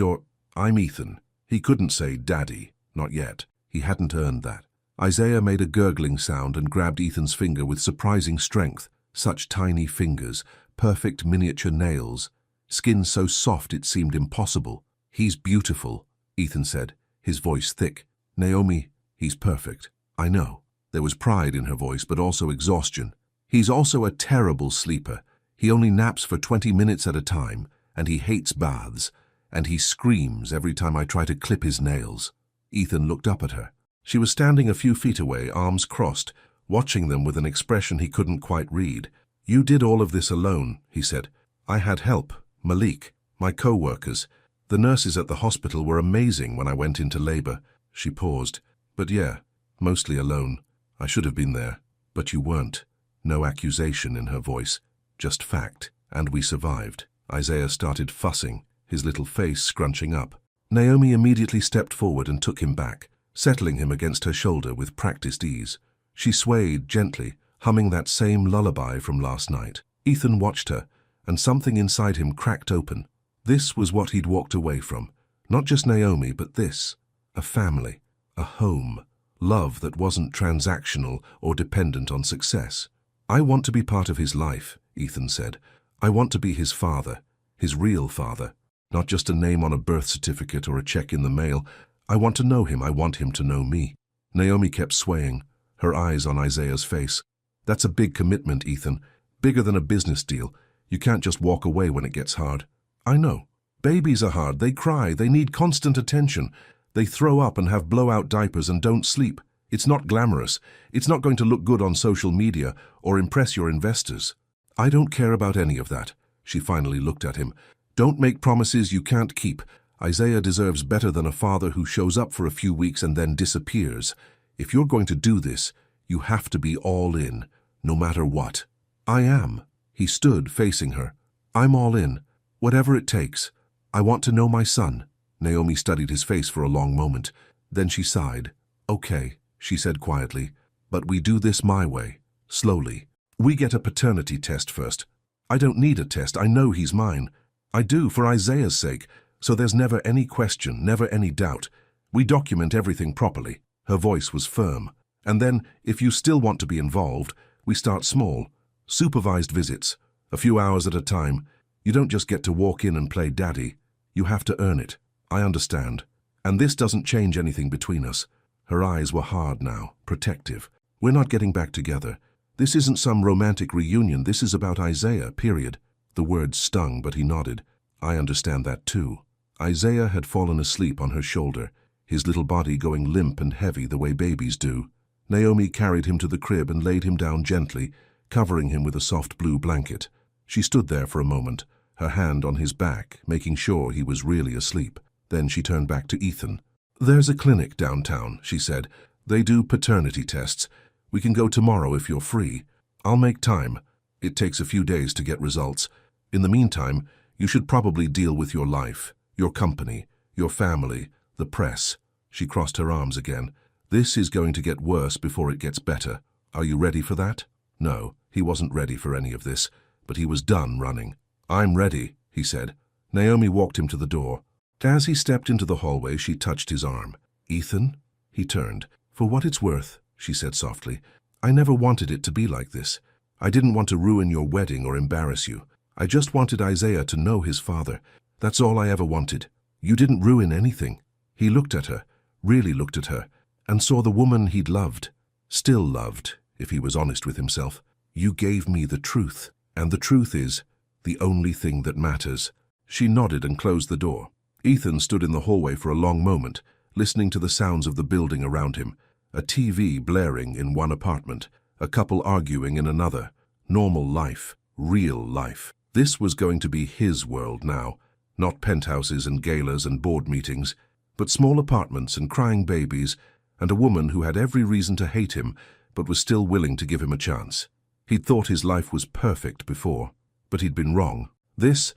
Speaker 1: Ethan." He couldn't say Daddy, not yet. He hadn't earned that. Isaiah made a gurgling sound and grabbed Ethan's finger with surprising strength. Such tiny fingers, perfect miniature nails, skin so soft it seemed impossible. "He's beautiful," Ethan said, his voice thick. "Naomi, he's perfect." "I know." There was pride in her voice, but also exhaustion. "He's also a terrible sleeper. He only naps for 20 minutes at a time, and he hates baths, and he screams every time I try to clip his nails." Ethan looked up at her. She was standing a few feet away, arms crossed, watching them with an expression he couldn't quite read. "You did all of this alone," he said. "I had help. Malik, my co-workers. The nurses at the hospital were amazing when I went into labor." She paused. "But yeah, mostly alone. I should have been there, but you weren't." No accusation in her voice, just fact. "And we survived." Isaiah started fussing, his little face scrunching up. Naomi immediately stepped forward and took him back, settling him against her shoulder with practiced ease. She swayed gently, humming that same lullaby from last night. Ethan watched her, and something inside him cracked open. This was what he'd walked away from. Not just Naomi, but this. A family, a home, love that wasn't transactional or dependent on success. "I want to be part of his life," Ethan said. "I want to be his father, his real father, not just a name on a birth certificate or a check in the mail. I want to know him. I want him to know me." Naomi kept swaying, her eyes on Isaiah's face. "That's a big commitment, Ethan. Bigger than a business deal. You can't just walk away when it gets hard." "I know. Babies are hard. They cry. They need constant attention. They throw up and have blowout diapers and don't sleep. It's not glamorous. It's not going to look good on social media or impress your investors." "I don't care about any of that." She finally looked at him. "Don't make promises you can't keep. Isaiah deserves better than a father who shows up for a few weeks and then disappears. If you're going to do this, you have to be all in, no matter what." "I am." He stood facing her. "I'm all in. Whatever it takes. I want to know my son." Naomi studied his face for a long moment. Then she sighed. "Okay," she said quietly, "but we do this my way, slowly. We get a paternity test first." "I don't need a test. I know he's mine. I do, for Isaiah's sake, so there's never any question, never any doubt. We document everything properly." Her voice was firm. "And then, if you still want to be involved, we start small. Supervised visits, a few hours at a time. You don't just get to walk in and play daddy. You have to earn it. I understand. And this doesn't change anything between us." Her eyes were hard now, protective. "We're not getting back together. This isn't some romantic reunion. This is about Isaiah, period." The words stung, but he nodded. "I understand that too." Isaiah had fallen asleep on her shoulder, his little body going limp and heavy the way babies do. Naomi carried him to the crib and laid him down gently, covering him with a soft blue blanket. She stood there for a moment, her hand on his back, making sure he was really asleep. Then she turned back to Ethan. "There's a clinic downtown," she said. "They do paternity tests. We can go tomorrow if you're free. I'll make time. It takes a few days to get results. In the meantime, you should probably deal with your life, your company, your family, the press." She crossed her arms again. "This is going to get worse before it gets better. Are you ready for that?" No, he wasn't ready for any of this, but he was done running. "I'm ready," he said. Naomi walked him to the door. As he stepped into the hallway, she touched his arm. "Ethan?" He turned. "For what it's worth," she said softly, "I never wanted it to be like this. I didn't want to ruin your wedding or embarrass you. I just wanted Isaiah to know his father. That's all I ever wanted. You didn't ruin anything." He looked at her, really looked at her, and saw the woman he'd loved, still loved, if he was honest with himself. "You gave me the truth, and the truth is, the only thing that matters. She nodded and closed the door. Ethan stood in the hallway for a long moment, listening to the sounds of the building around him. A TV blaring in one apartment, a couple arguing in another. Normal life, real life. This was going to be his world now, not penthouses and galas and board meetings, but small apartments and crying babies, and a woman who had every reason to hate him, but was still willing to give him a chance. He'd thought his life was perfect before, but he'd been wrong. This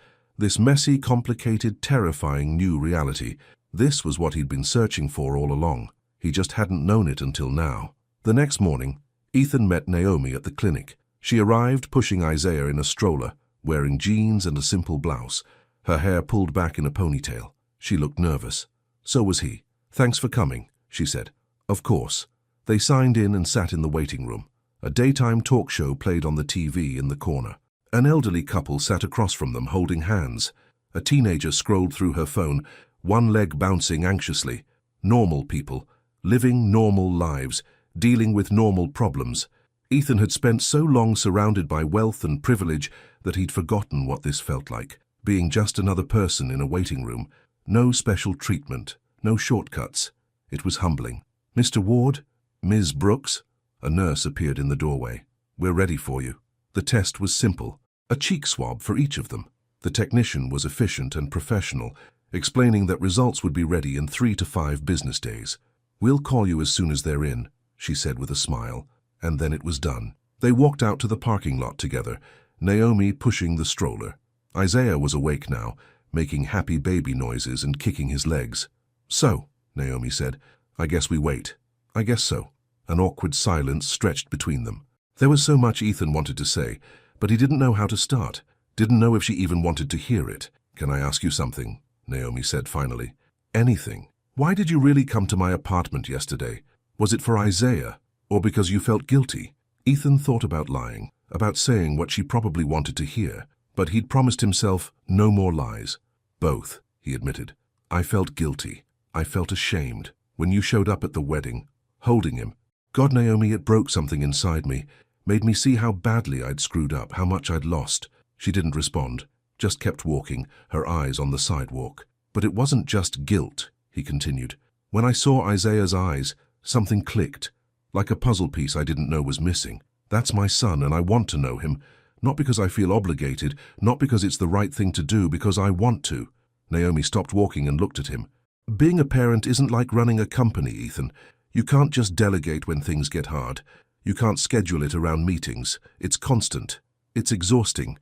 Speaker 1: messy, complicated, terrifying new reality, this was what he'd been searching for all along. He just hadn't known it until now. The next morning, Ethan met Naomi at the clinic. She arrived pushing Isaiah in a stroller, wearing jeans and a simple blouse, her hair pulled back in a ponytail. She looked nervous. So was he. "Thanks for coming," she said. "Of course." They signed in and sat in the waiting room. A daytime talk show played on the TV in the corner. An elderly couple sat across from them holding hands. A teenager scrolled through her phone, one leg bouncing anxiously. Normal people, living normal lives, dealing with normal problems. Ethan had spent so long surrounded by wealth and privilege that he'd forgotten what this felt like, being just another person in a waiting room. No special treatment, no shortcuts. It was humbling. "Mr. Ward? Ms. Brooks?" A nurse appeared in the doorway. "We're ready for you." The test was simple. A cheek swab for each of them. The technician was efficient and professional, explaining that results would be ready in 3 to 5 business days. "We'll call you as soon as they're in," she said with a smile, and then it was done. They walked out to the parking lot together, Naomi pushing the stroller. Isaiah was awake now, making happy baby noises and kicking his legs. "So," Naomi said, "I guess we wait." "I guess so." An awkward silence stretched between them. There was so much Ethan wanted to say, but he didn't know how to start, didn't know if she even wanted to hear it. "Can I ask you something?" Naomi said finally. "Anything. Why did you really come to my apartment yesterday? Was it for Isaiah, or because you felt guilty?" Ethan thought about lying, about saying what she probably wanted to hear, but he'd promised himself no more lies. "Both," he admitted. "I felt guilty. I felt ashamed. When you showed up at the wedding, holding him. God, Naomi, it broke something inside me, made me see how badly I'd screwed up, how much I'd lost." She didn't respond, just kept walking, her eyes on the sidewalk. "But it wasn't just guilt," he continued. "When I saw Isaiah's eyes, something clicked, like a puzzle piece I didn't know was missing. That's my son, and I want to know him, not because I feel obligated, not because it's the right thing to do, because I want to." Naomi stopped walking and looked at him. "Being a parent isn't like running a company, Ethan. You can't just delegate when things get hard. You can't schedule it around meetings. It's constant. It's exhausting.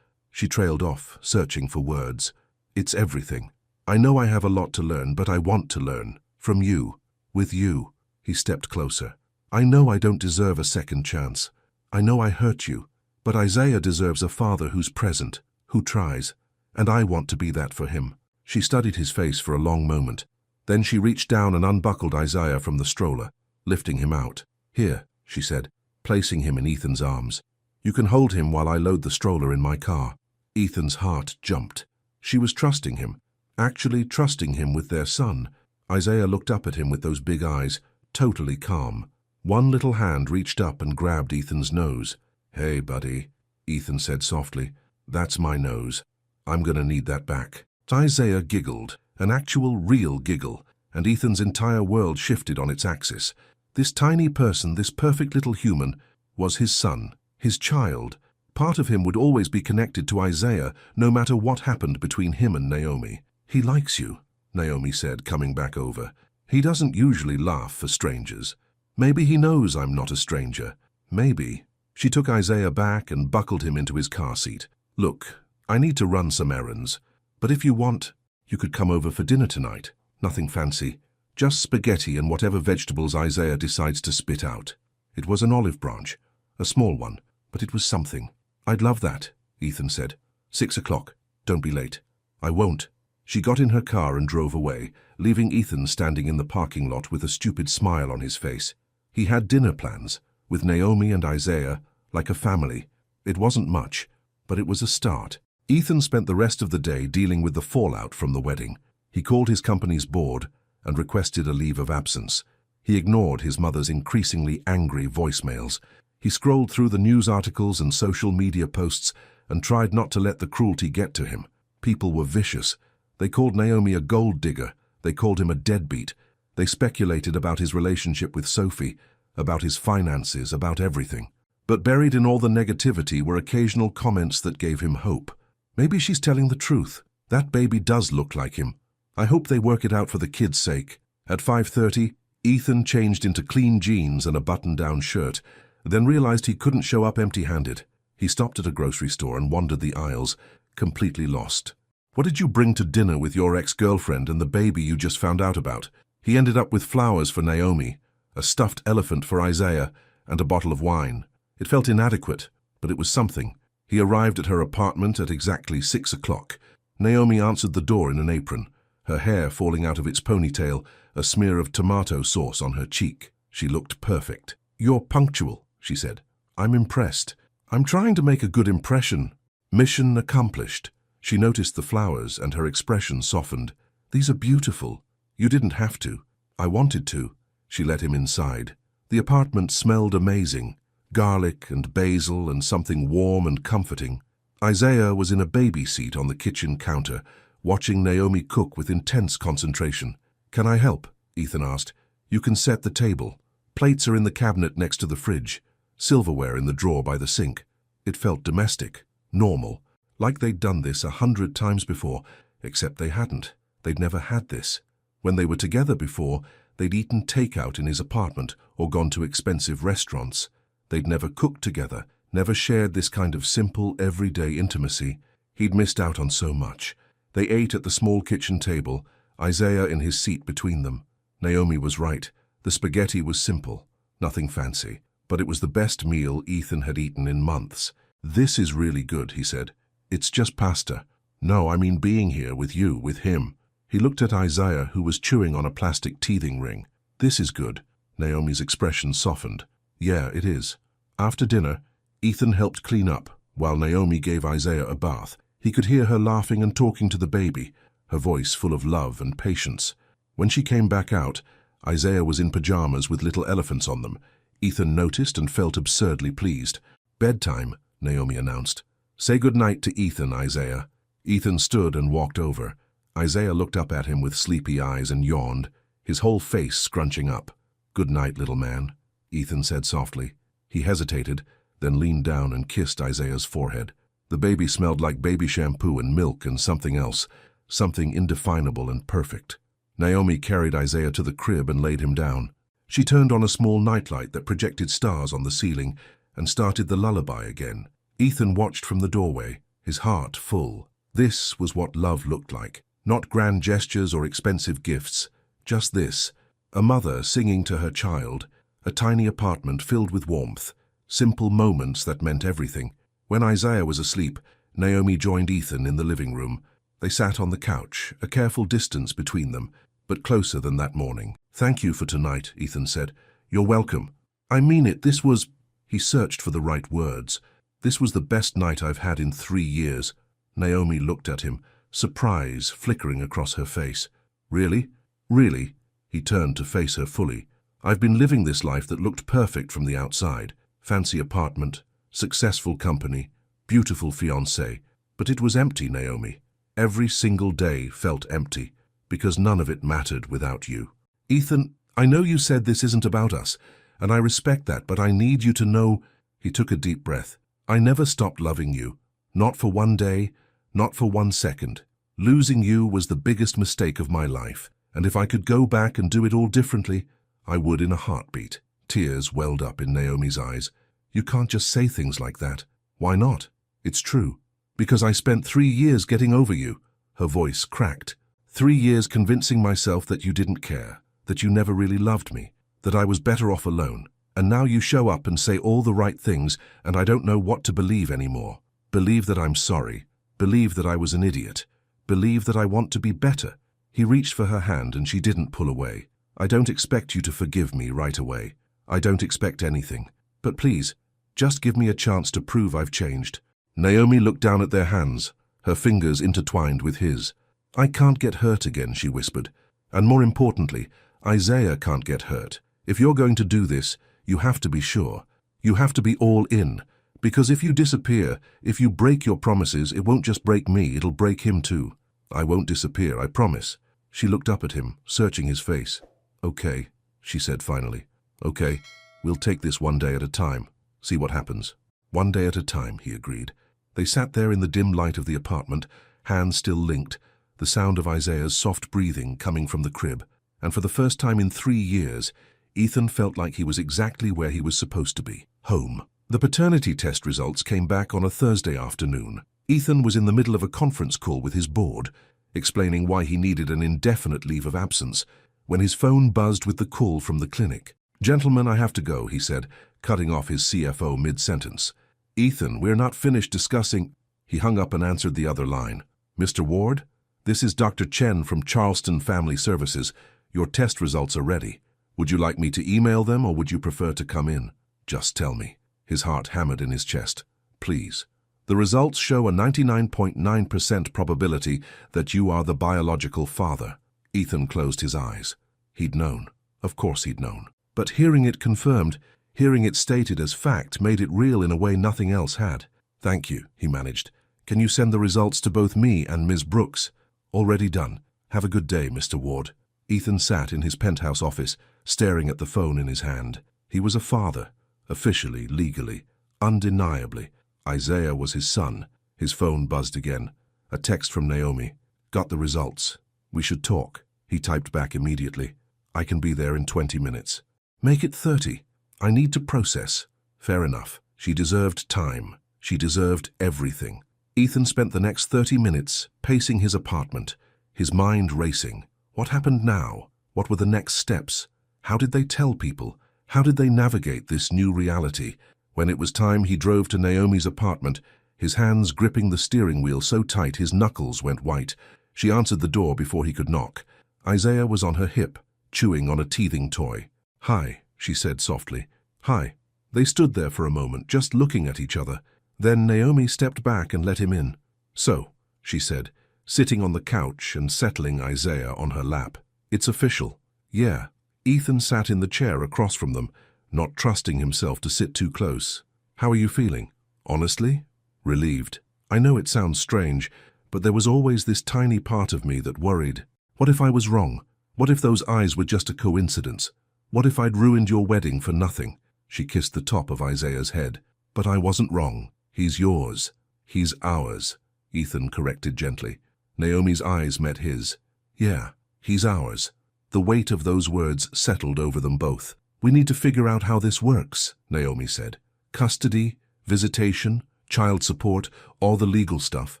Speaker 1: She trailed off, searching for words. "It's everything. I know I have a lot to learn, but I want to learn. From you. With you." He stepped closer. "I know I don't deserve a second chance. I know I hurt you. But Isaiah deserves a father who's present, who tries. And I want to be that for him." She studied his face for a long moment. Then she reached down and unbuckled Isaiah from the stroller, lifting him out. "Here," she said, placing him in Ethan's arms. "You can hold him while I load the stroller in my car." Ethan's heart jumped. She was trusting him, actually trusting him with their son. Isaiah looked up at him with those big eyes, totally calm. One little hand reached up and grabbed Ethan's nose. "Hey, buddy," Ethan said softly. "That's my nose. I'm gonna need that back." Isaiah giggled, an actual, real giggle, and Ethan's entire world shifted on its axis. This tiny person, this perfect little human, was his son, his child. Part of him would always be connected to Isaiah, no matter what happened between him and Naomi. "He likes you," Naomi said, coming back over. "He doesn't usually laugh for strangers. Maybe he knows I'm not a stranger. Maybe." She took Isaiah back and buckled him into his car seat. "Look, I need to run some errands, but if you want, you could come over for dinner tonight. Nothing fancy. Just spaghetti and whatever vegetables Isaiah decides to spit out." It was an olive branch, a small one, but it was something. "I'd love that," Ethan said. 6 o'clock. Don't be late." "I won't." She got in her car and drove away, leaving Ethan standing in the parking lot with a stupid smile on his face. He had dinner plans, with Naomi and Isaiah, like a family. It wasn't much, but it was a start. Ethan spent the rest of the day dealing with the fallout from the wedding. He called his company's board and requested a leave of absence. He ignored his mother's increasingly angry voicemails. He scrolled through the news articles and social media posts and tried not to let the cruelty get to him. People were vicious. They called Naomi a gold digger. They called him a deadbeat. They speculated about his relationship with Sophie, about his finances, about everything. But buried in all the negativity were occasional comments that gave him hope. Maybe she's telling the truth. That baby does look like him. I hope they work it out for the kid's sake. At 5:30, Ethan changed into clean jeans and a button-down shirt, then realized he couldn't show up empty-handed. He stopped at a grocery store and wandered the aisles, completely lost. What did you bring to dinner with your ex-girlfriend and the baby you just found out about? He ended up with flowers for Naomi, a stuffed elephant for Isaiah, and a bottle of wine. It felt inadequate, but it was something. He arrived at her apartment at exactly 6 o'clock. Naomi answered the door in an apron, her hair falling out of its ponytail, a smear of tomato sauce on her cheek. She looked perfect. "You're punctual," she said. "I'm impressed. I'm trying to make a good impression." Mission accomplished. She noticed the flowers and her expression softened. "These are beautiful. You didn't have to. I wanted to." She let him inside. The apartment smelled amazing. Garlic and basil and something warm and comforting. Isaiah was in a baby seat on the kitchen counter, watching Naomi cook with intense concentration. "Can I help?" Ethan asked. "You can set the table. Plates are in the cabinet next to the fridge. Silverware in the drawer by the sink." It felt domestic, normal, like they'd done this 100 times before, except they hadn't. They'd never had this. When they were together before, they'd eaten takeout in his apartment or gone to expensive restaurants. They'd never cooked together, never shared this kind of simple, everyday intimacy. He'd missed out on so much. They ate at the small kitchen table, Isaiah in his seat between them. Naomi was right. The spaghetti was simple, nothing fancy, but it was the best meal Ethan had eaten in months. "This is really good," he said. "It's just pasta." "No, I mean being here with you, with him." He looked at Isaiah, who was chewing on a plastic teething ring. "This is good." Naomi's expression softened. "Yeah, it is." After dinner, Ethan helped clean up, while Naomi gave Isaiah a bath. He could hear her laughing and talking to the baby, her voice full of love and patience. When she came back out, Isaiah was in pajamas with little elephants on them. Ethan noticed and felt absurdly pleased. "Bedtime," Naomi announced. "Say good night to Ethan, Isaiah." Ethan stood and walked over. Isaiah looked up at him with sleepy eyes and yawned, his whole face scrunching up. "Good night, little man," Ethan said softly. He hesitated, then leaned down and kissed Isaiah's forehead. The baby smelled like baby shampoo and milk and something else, something indefinable and perfect. Naomi carried Isaiah to the crib and laid him down. She turned on a small nightlight that projected stars on the ceiling and started the lullaby again. Ethan watched from the doorway, his heart full. This was what love looked like. Not grand gestures or expensive gifts, just this. A mother singing to her child, a tiny apartment filled with warmth, simple moments that meant everything. When Isaiah was asleep, Naomi joined Ethan in the living room. They sat on the couch, a careful distance between them, but closer than that morning. "Thank you for tonight," Ethan said. "You're welcome. I mean it, this was—" He searched for the right words. "This was the best night I've had in 3 years." Naomi looked at him, surprise flickering across her face. "Really? Really?" He turned to face her fully. "I've been living this life that looked perfect from the outside. Fancy apartment, successful company, beautiful fiancé. But it was empty, Naomi. Every single day felt empty, because none of it mattered without you." "Ethan, I know you said this isn't about us, and I respect that, but I need you to know—" He took a deep breath. "I never stopped loving you. Not for one day, not for 1 second. Losing you was the biggest mistake of my life, and if I could go back and do it all differently, I would in a heartbeat." Tears welled up in Naomi's eyes. "You can't just say things like that." "Why not? It's true. Because I spent 3 years getting over you." Her voice cracked. 3 years convincing myself that you didn't care, that you never really loved me, that I was better off alone. And now you show up and say all the right things, and I don't know what to believe anymore. Believe that I'm sorry. Believe that I was an idiot. Believe that I want to be better." He reached for her hand and she didn't pull away. "I don't expect you to forgive me right away. I don't expect anything. But please, just give me a chance to prove I've changed." Naomi looked down at their hands, her fingers intertwined with his. "I can't get hurt again," she whispered. "And more importantly, Isaiah can't get hurt. If you're going to do this, you have to be sure. You have to be all in, Because if you disappear, if you break your promises, it won't just break me, it'll break him too. I won't disappear, I promise. She looked up at him, searching his face. Okay, she said finally. Okay, we'll take this one day at a time. See what happens. One day at a time, he agreed. They sat there in the dim light of the apartment, hands still linked, the sound of Isaiah's soft breathing coming from the crib. And for the first time in 3 years, Ethan felt like he was exactly where he was supposed to be, home. The paternity test results came back on a Thursday afternoon. Ethan was in the middle of a conference call with his board, explaining why he needed an indefinite leave of absence, when his phone buzzed with the call from the clinic. "Gentlemen, I have to go," he said, cutting off his CFO mid-sentence. "Ethan, we're not finished discussing—" He hung up and answered the other line. "Mr. Ward, this is Dr. Chen from Charleston Family Services. Your test results are ready. Would you like me to email them or would you prefer to come in? Just tell me." His heart hammered in his chest. "Please. The results show a 99.9% probability that you are the biological father." Ethan closed his eyes. He'd known. Of course he'd known. But hearing it confirmed, hearing it stated as fact, made it real in a way nothing else had. "Thank you," he managed. "Can you send the results to both me and Ms. Brooks?" "Already done. Have a good day, Mr. Ward." Ethan sat in his penthouse office, staring at the phone in his hand. He was a father, officially, legally, undeniably. Isaiah was his son. His phone buzzed again. A text from Naomi. "Got the results. We should talk." He typed back immediately. "I can be there in 20 minutes. Make it 30. I need to process." Fair enough. She deserved time. She deserved everything. Ethan spent the next 30 minutes pacing his apartment, his mind racing. What happened now? What were the next steps? How did they tell people? How did they navigate this new reality? When it was time, he drove to Naomi's apartment, his hands gripping the steering wheel so tight his knuckles went white. She answered the door before he could knock. Isaiah was on her hip, chewing on a teething toy. "Hi," she said softly. "Hi." They stood there for a moment, just looking at each other. Then Naomi stepped back and let him in. "So," she said, sitting on the couch and settling Isaiah on her lap. "It's official." "Yeah." Ethan sat in the chair across from them, not trusting himself to sit too close. "How are you feeling?" "Honestly?" "Relieved. I know it sounds strange, but there was always this tiny part of me that worried. What if I was wrong? What if those eyes were just a coincidence? What if I'd ruined your wedding for nothing?" She kissed the top of Isaiah's head. "But I wasn't wrong. He's yours. He's ours," Ethan corrected gently. Naomi's eyes met his. "Yeah, he's ours." The weight of those words settled over them both. "We need to figure out how this works," Naomi said. "Custody, visitation, child support, all the legal stuff.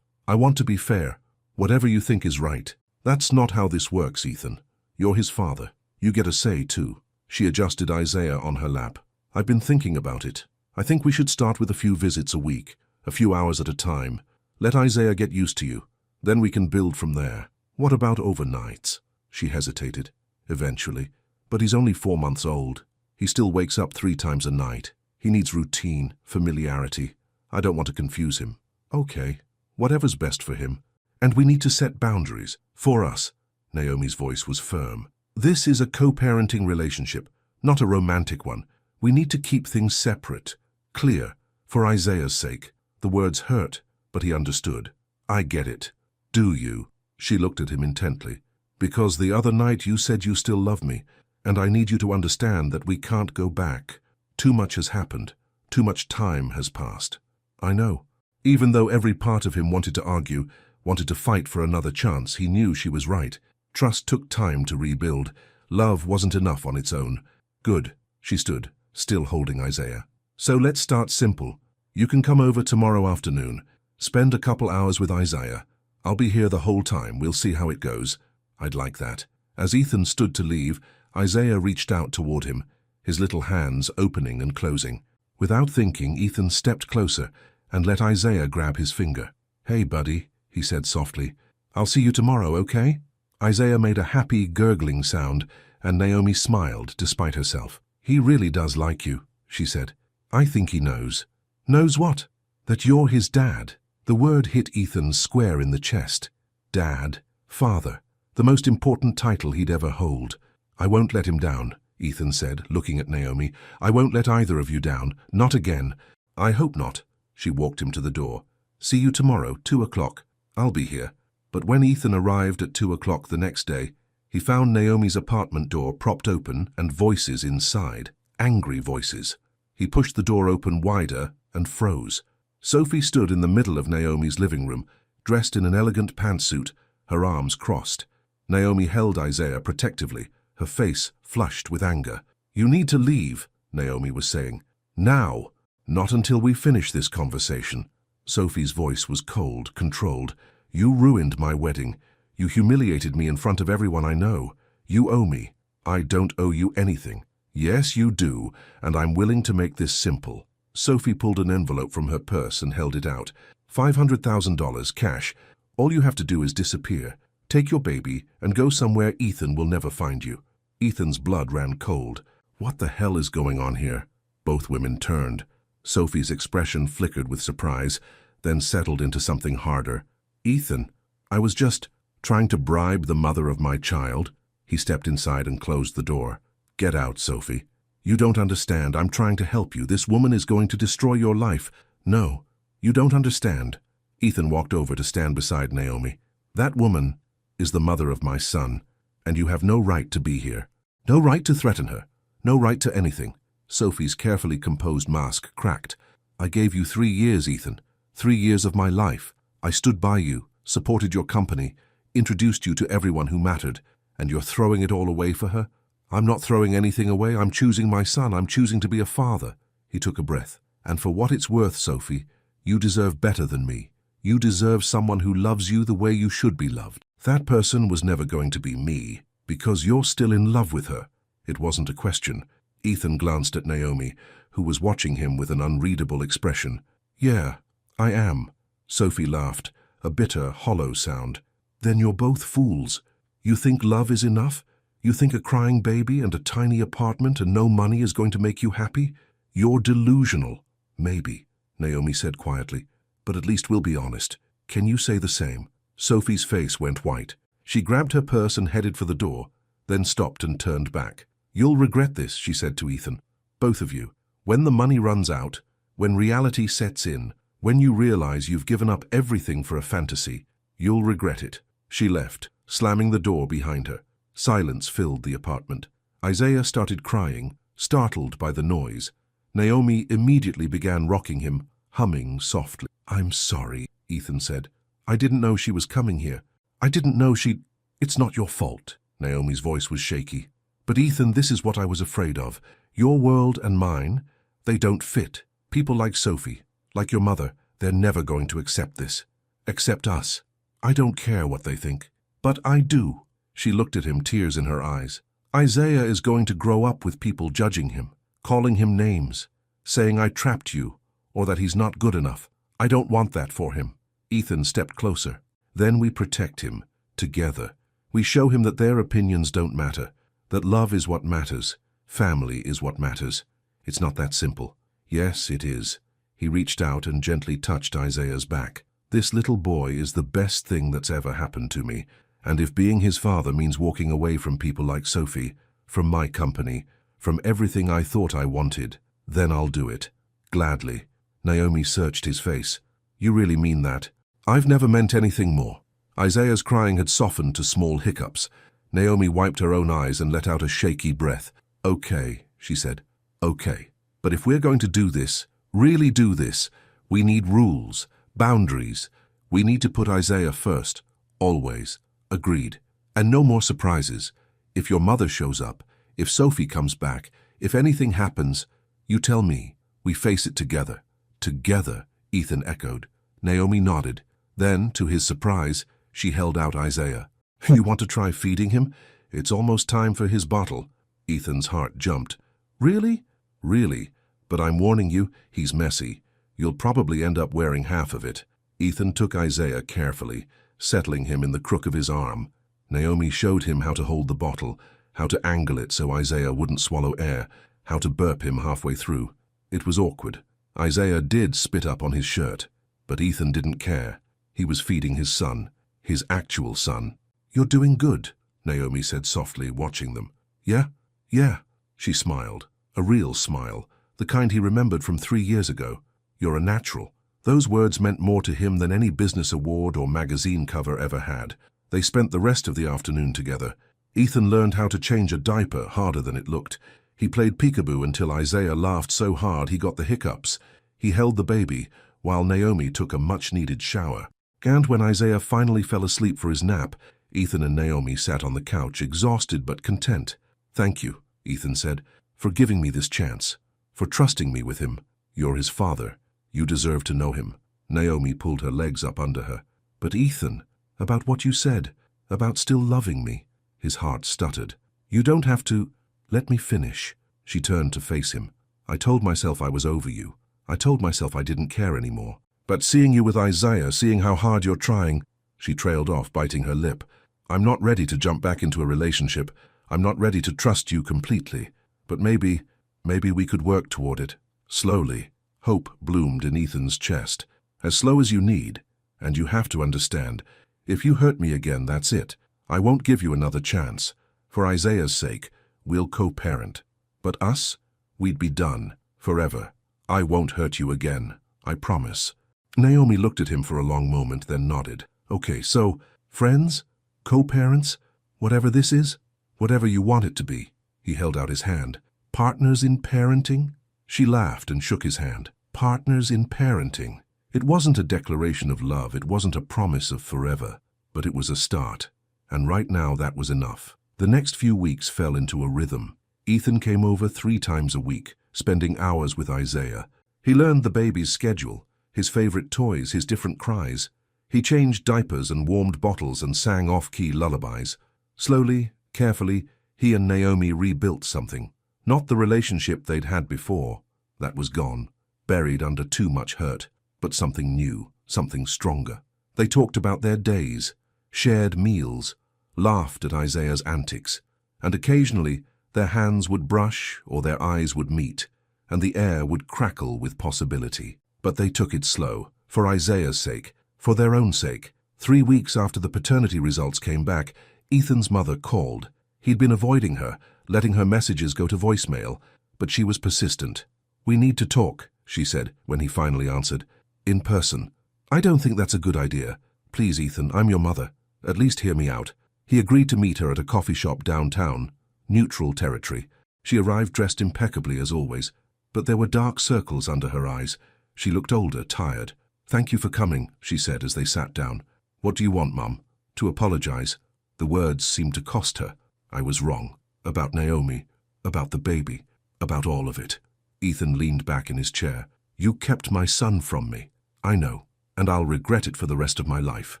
Speaker 1: I want to be fair. Whatever you think is right. That's not how this works, Ethan. You're his father. You get a say, too." She adjusted Isaiah on her lap. "I've been thinking about it. I think we should start with a few visits a week, a few hours at a time. Let Isaiah get used to you. Then we can build from there. What about overnights?" She hesitated. "Eventually. But he's only 4 months old. He still wakes up 3 times a night. He needs routine, familiarity. I don't want to confuse him." "Okay. Whatever's best for him. And we need to set boundaries. For us." Naomi's voice was firm. "This is a co-parenting relationship, not a romantic one. We need to keep things separate, clear, for Isaiah's sake." The words hurt, but he understood. "I get it." "Do you?" She looked at him intently. "Because the other night you said you still love me, and I need you to understand that we can't go back. Too much has happened. Too much time has passed." "I know." Even though every part of him wanted to argue, wanted to fight for another chance, he knew she was right. Trust took time to rebuild. Love wasn't enough on its own. "Good." She stood, still holding Isaiah. "So let's start simple. You can come over tomorrow afternoon. Spend a couple hours with Isaiah. I'll be here the whole time. We'll see how it goes." "I'd like that." As Ethan stood to leave, Isaiah reached out toward him, his little hands opening and closing. Without thinking, Ethan stepped closer and let Isaiah grab his finger. "Hey, buddy," he said softly. "I'll see you tomorrow, okay?" Isaiah made a happy, gurgling sound, and Naomi smiled despite herself. "He really does like you," she said. "I think he knows." "Knows what?" "That you're his dad." The word hit Ethan square in the chest. Dad, father, the most important title he'd ever hold. "I won't let him down," Ethan said, looking at Naomi. "I won't let either of you down. Not again." "I hope not," She walked him to the door. "See you tomorrow, 2 o'clock. I'll be here." But when Ethan arrived at 2 o'clock the next day, he found Naomi's apartment door propped open and voices inside, angry voices. He pushed the door open wider and froze. Sophie stood in the middle of Naomi's living room, dressed in an elegant pantsuit, her arms crossed. Naomi held Isaiah protectively, her face flushed with anger. "You need to leave," Naomi was saying. "Now, not until we finish this conversation." Sophie's voice was cold, controlled. "You ruined my wedding. You humiliated me in front of everyone I know. You owe me. I don't owe you anything." "Yes, you do, and I'm willing to make this simple." Sophie pulled an envelope from her purse and held it out. $500,000 cash. All you have to do is disappear. Take your baby and go somewhere Ethan will never find you. Ethan's blood ran cold. What the hell is going on here? Both women turned. Sophie's expression flickered with surprise, then settled into something harder. "Ethan, I was just trying to bribe the mother of my child." He stepped inside and closed the door. "Get out, Sophie. You don't understand. I'm trying to help you. This woman is going to destroy your life." "No, you don't understand." Ethan walked over to stand beside Naomi. "That woman is the mother of my son, and you have no right to be here. No right to threaten her. No right to anything." Sophie's carefully composed mask cracked. "I gave you 3 years, Ethan. 3 years of my life. I stood by you, supported your company, introduced you to everyone who mattered, and you're throwing it all away for her? I'm not throwing anything away. I'm choosing my son. I'm choosing to be a father." He took a breath. "And for what it's worth, Sophie, you deserve better than me. You deserve someone who loves you the way you should be loved. That person was never going to be me, because you're still in love with her." It wasn't a question. Ethan glanced at Naomi, who was watching him with an unreadable expression. "Yeah, I am." Sophie laughed, a bitter, hollow sound. "Then you're both fools. You think love is enough? You think a crying baby and a tiny apartment and no money is going to make you happy? You're delusional." "Maybe," Naomi said quietly, "but at least we'll be honest. Can you say the same?" Sophie's face went white. She grabbed her purse and headed for the door, then stopped and turned back. "You'll regret this," she said to Ethan. "Both of you. When the money runs out, when reality sets in, when you realize you've given up everything for a fantasy, you'll regret it." She left, slamming the door behind her. Silence filled the apartment. Isaiah started crying, startled by the noise. Naomi immediately began rocking him, humming softly. "I'm sorry," Ethan said. "I didn't know she was coming here. I didn't know she'd—" "It's not your fault." Naomi's voice was shaky. "But Ethan, this is what I was afraid of. Your world and mine, they don't fit. People like Sophie, like your mother, they're never going to accept this. Accept us. I don't care what they think. But I do." She looked at him, tears in her eyes. "Isaiah is going to grow up with people judging him, calling him names, saying I trapped you, or that he's not good enough. I don't want that for him." Ethan stepped closer. "Then we protect him, together. We show him that their opinions don't matter, that love is what matters, family is what matters. It's not that simple." "Yes, it is." He reached out and gently touched Isaiah's back. "This little boy is the best thing that's ever happened to me. And if being his father means walking away from people like Sophie, from my company, from everything I thought I wanted, then I'll do it. Gladly." Naomi searched his face. "You really mean that?" "I've never meant anything more." Isaiah's crying had softened to small hiccups. Naomi wiped her own eyes and let out a shaky breath. "Okay," she said. "Okay. But if we're going to do this, really do this, we need rules, boundaries. We need to put Isaiah first, always." "Agreed. And no more surprises. If your mother shows up, if Sophie comes back, if anything happens, you tell me. We face it together." "Together," Ethan echoed. Naomi nodded. Then, to his surprise, she held out Isaiah. "You want to try feeding him? It's almost time for his bottle." Ethan's heart jumped. "Really?" "Really. But I'm warning you, he's messy. You'll probably end up wearing half of it." Ethan took Isaiah carefully, settling him in the crook of his arm. Naomi showed him how to hold the bottle, how to angle it so Isaiah wouldn't swallow air, how to burp him halfway through. It was awkward. Isaiah did spit up on his shirt, but Ethan didn't care. He was feeding his son, his actual son. "You're doing good," Naomi said softly, watching them. "Yeah? Yeah." She smiled, a real smile, the kind he remembered from 3 years ago. "You're a natural." Those words meant more to him than any business award or magazine cover ever had. They spent the rest of the afternoon together. Ethan learned how to change a diaper harder than it looked. He played peekaboo until Isaiah laughed so hard he got the hiccups. He held the baby, while Naomi took a much-needed shower. And when Isaiah finally fell asleep for his nap, Ethan and Naomi sat on the couch, exhausted but content. "Thank you," Ethan said, "for giving me this chance, for trusting me with him. You're his father. You deserve to know him." Naomi pulled her legs up under her. "But Ethan, about what you said, about still loving me." His heart stuttered. "You don't have to—" "Let me finish." She turned to face him. "I told myself I was over you. I told myself I didn't care anymore. But seeing you with Isaiah, seeing how hard you're trying—" She trailed off, biting her lip. "I'm not ready to jump back into a relationship. I'm not ready to trust you completely. But maybe we could work toward it." Slowly, hope bloomed in Ethan's chest. "As slow as you need. And you have to understand, if you hurt me again, that's it. I won't give you another chance. For Isaiah's sake, we'll co-parent. But us? We'd be done. Forever. I won't hurt you again. I promise." Naomi looked at him for a long moment, then nodded. "Okay, so, friends? Co-parents? Whatever this is? Whatever you want it to be." He held out his hand. "Partners in parenting?" She laughed and shook his hand. "Partners in parenting." It wasn't a declaration of love, it wasn't a promise of forever, but it was a start. And right now that was enough. The next few weeks fell into a rhythm. Ethan came over 3 times a week, spending hours with Isaiah. He learned the baby's schedule, his favorite toys, his different cries. He changed diapers and warmed bottles and sang off-key lullabies. Slowly, carefully, he and Naomi rebuilt something. Not the relationship they'd had before. That was gone, buried under too much hurt. But something new, something stronger. They talked about their days, shared meals, laughed at Isaiah's antics, and occasionally their hands would brush or their eyes would meet, and the air would crackle with possibility. But they took it slow, for Isaiah's sake, for their own sake. 3 weeks after the paternity results came back, Ethan's mother called. He'd been avoiding her, letting her messages go to voicemail, but she was persistent. "We need to talk," she said when he finally answered. "In person." "I don't think that's a good idea. Please, Ethan, I'm your mother. At least hear me out." He agreed to meet her at a coffee shop downtown, neutral territory. She arrived dressed impeccably as always, but there were dark circles under her eyes. She looked older, tired. "Thank you for coming," she said as they sat down. "What do you want, Mum?" To apologize. The words seemed to cost her. "I was wrong. About Naomi. About the baby. About all of it." Ethan leaned back in his chair. "You kept my son from me. I know, and I'll regret it for the rest of my life."